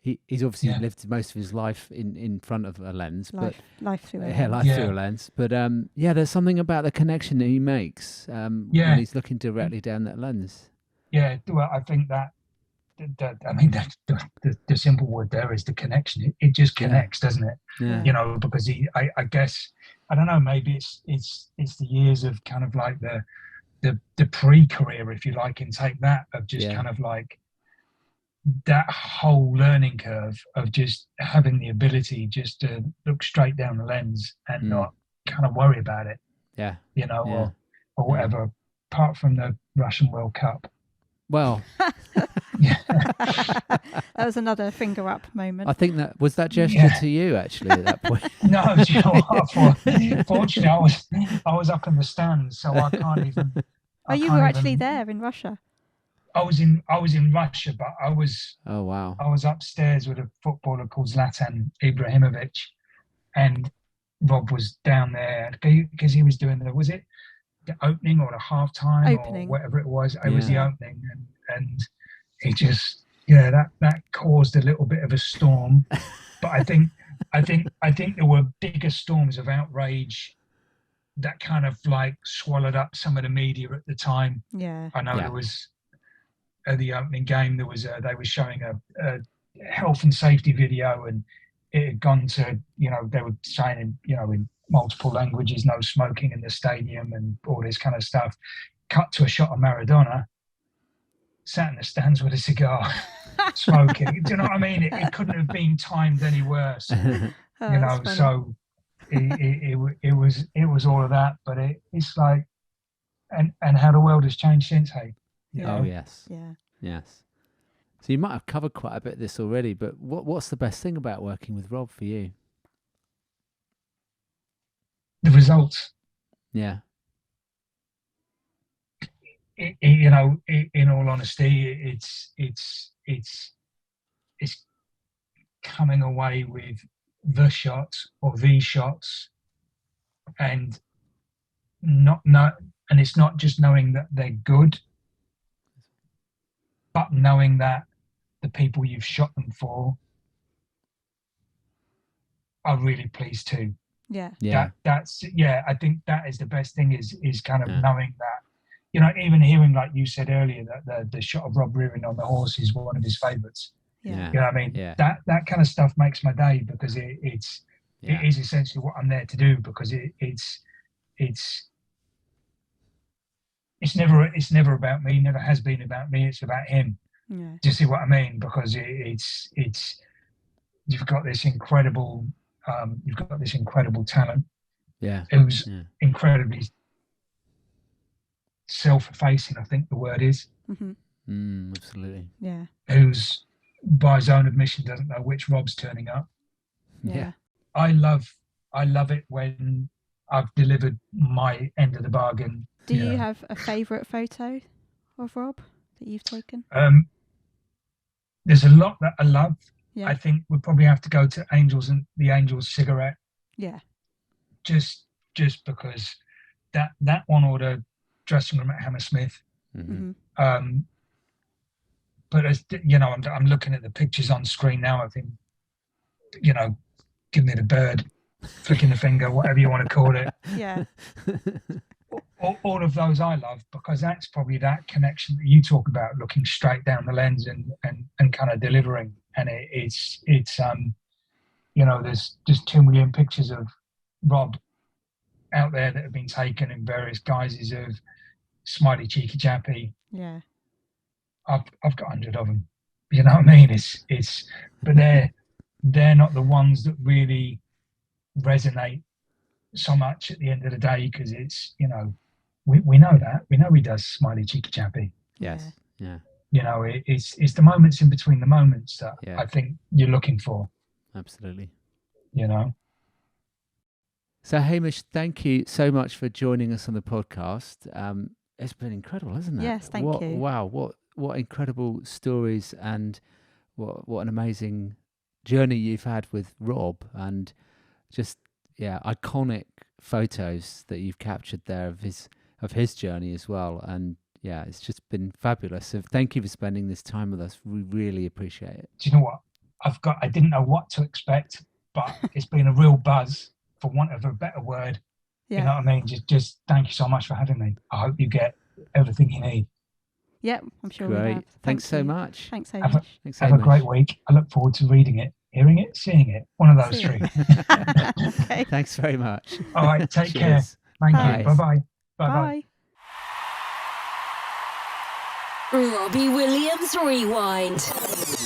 he's obviously lived most of his life in front of a lens. Life through a lens. lens. Through a lens. But there's something about the connection that he makes when he's looking directly down that lens. Yeah, well, I think that I mean, the simple word there is the connection. It just connects, doesn't it? Yeah. You know, because I guess, I don't know, maybe it's the years of kind of like the pre-career, if you like, in Take That, of just kind of like that whole learning curve of just having the ability just to look straight down the lens and not kind of worry about it. Yeah. You know, or whatever, apart from the Russian World Cup. Well, that was another finger up moment. I think that was that gesture to you actually at that point. No, do you know what? Fortunately, I was up in the stands, so I can't even. You were actually there in Russia. I was in Russia, but I was. Oh wow! I was upstairs with a footballer called Zlatan Ibrahimovic, and Rob was down there because he was doing was it the opening or the halftime or whatever it was. It was the opening, and he just that caused a little bit of a storm. But I think there were bigger storms of outrage that kind of like swallowed up some of the media at the time. Yeah, I know there was at the opening game. There was they were showing a health and safety video, and it had gone to, you know, they were saying, you know, in multiple languages, no smoking in the stadium, and all this kind of stuff. Cut to a shot of Maradona, sat in the stands with a cigar, smoking. Do you know what I mean? It couldn't have been timed any worse. Oh, You that's know, funny. so it was all of that. But it's like, and how the world has changed since. Hey, you Yeah. Oh, know? yes. Yeah. Yes. So you might have covered quite a bit of this already, but what's the best thing about working with Rob for you? The results. Yeah. You know, in all honesty, it's coming away with the shots or these shots, and and it's not just knowing that they're good, but knowing that the people you've shot them for are really pleased too. Yeah. Yeah. That's I think that is the best thing is kind of Yeah. knowing that, you know, even hearing, like you said earlier, that the shot of Rob rearing on the horse is one of his favourites. Yeah. You know what I mean? Yeah. That kind of stuff makes my day, because it Yeah. is essentially what I'm there to do, because it's never about me, never has been about me. It's about him. Yeah. Do you see what I mean? Because it's you've got this incredible talent Yeah. who's Yeah. incredibly self-effacing, I think the word is, Mm-hmm. Absolutely. Yeah. who's by his own admission doesn't know which Rob's turning up. Yeah. I love it when I've delivered my end of the bargain. Do you know. have a favourite photo of Rob that you've taken? There's a lot that I love. Yeah. I think we'd probably have to go to the Angels cigarette, Yeah. just because that one, or the dressing room at Hammersmith. Mm-hmm. Mm-hmm. But as you know, I'm looking at the pictures on screen now. I think, you know, give me the bird, flicking the finger, whatever you want to call it. Yeah. All of those I love, because that's probably that connection that you talk about, looking straight down the lens and kind of delivering. And it's you know, there's just 2 million pictures of Rob out there that have been taken in various guises of smiley, cheeky, chappy. Yeah. I've got 100 of them. You know what I mean? But they're not the ones that really resonate so much at the end of the day, because it's, you know, we know he does smiley, cheeky, chappy. Yes. Yeah. You know, it's the moments in between the moments that Yeah. I think you're looking for. Absolutely. You know. So Hamish, thank you so much for joining us on the podcast. It's been incredible, hasn't it? Yes, thank you. Wow, what incredible stories, and what an amazing journey you've had with Rob, and just iconic photos that you've captured there of his journey as well. And yeah, it's just been fabulous. So thank you for spending this time with us. We really appreciate it. Do you know what? I didn't know what to expect, but it's been a real buzz, for want of a better word. Yeah. You know what I mean? Just thank you so much for having me. I hope you get everything you need. Yeah, I'm sure we Great. have. Thanks so you. much. Thanks, Have Hamish. Thanks, Have a great Hamish. week. I look forward to reading it, hearing it, seeing it. One of those See three. it. Okay. Thanks very much. All right. Take care. Cheers. Thank Bye. you. Bye-bye. Bye-bye. Bye. Robbie Williams Rewind.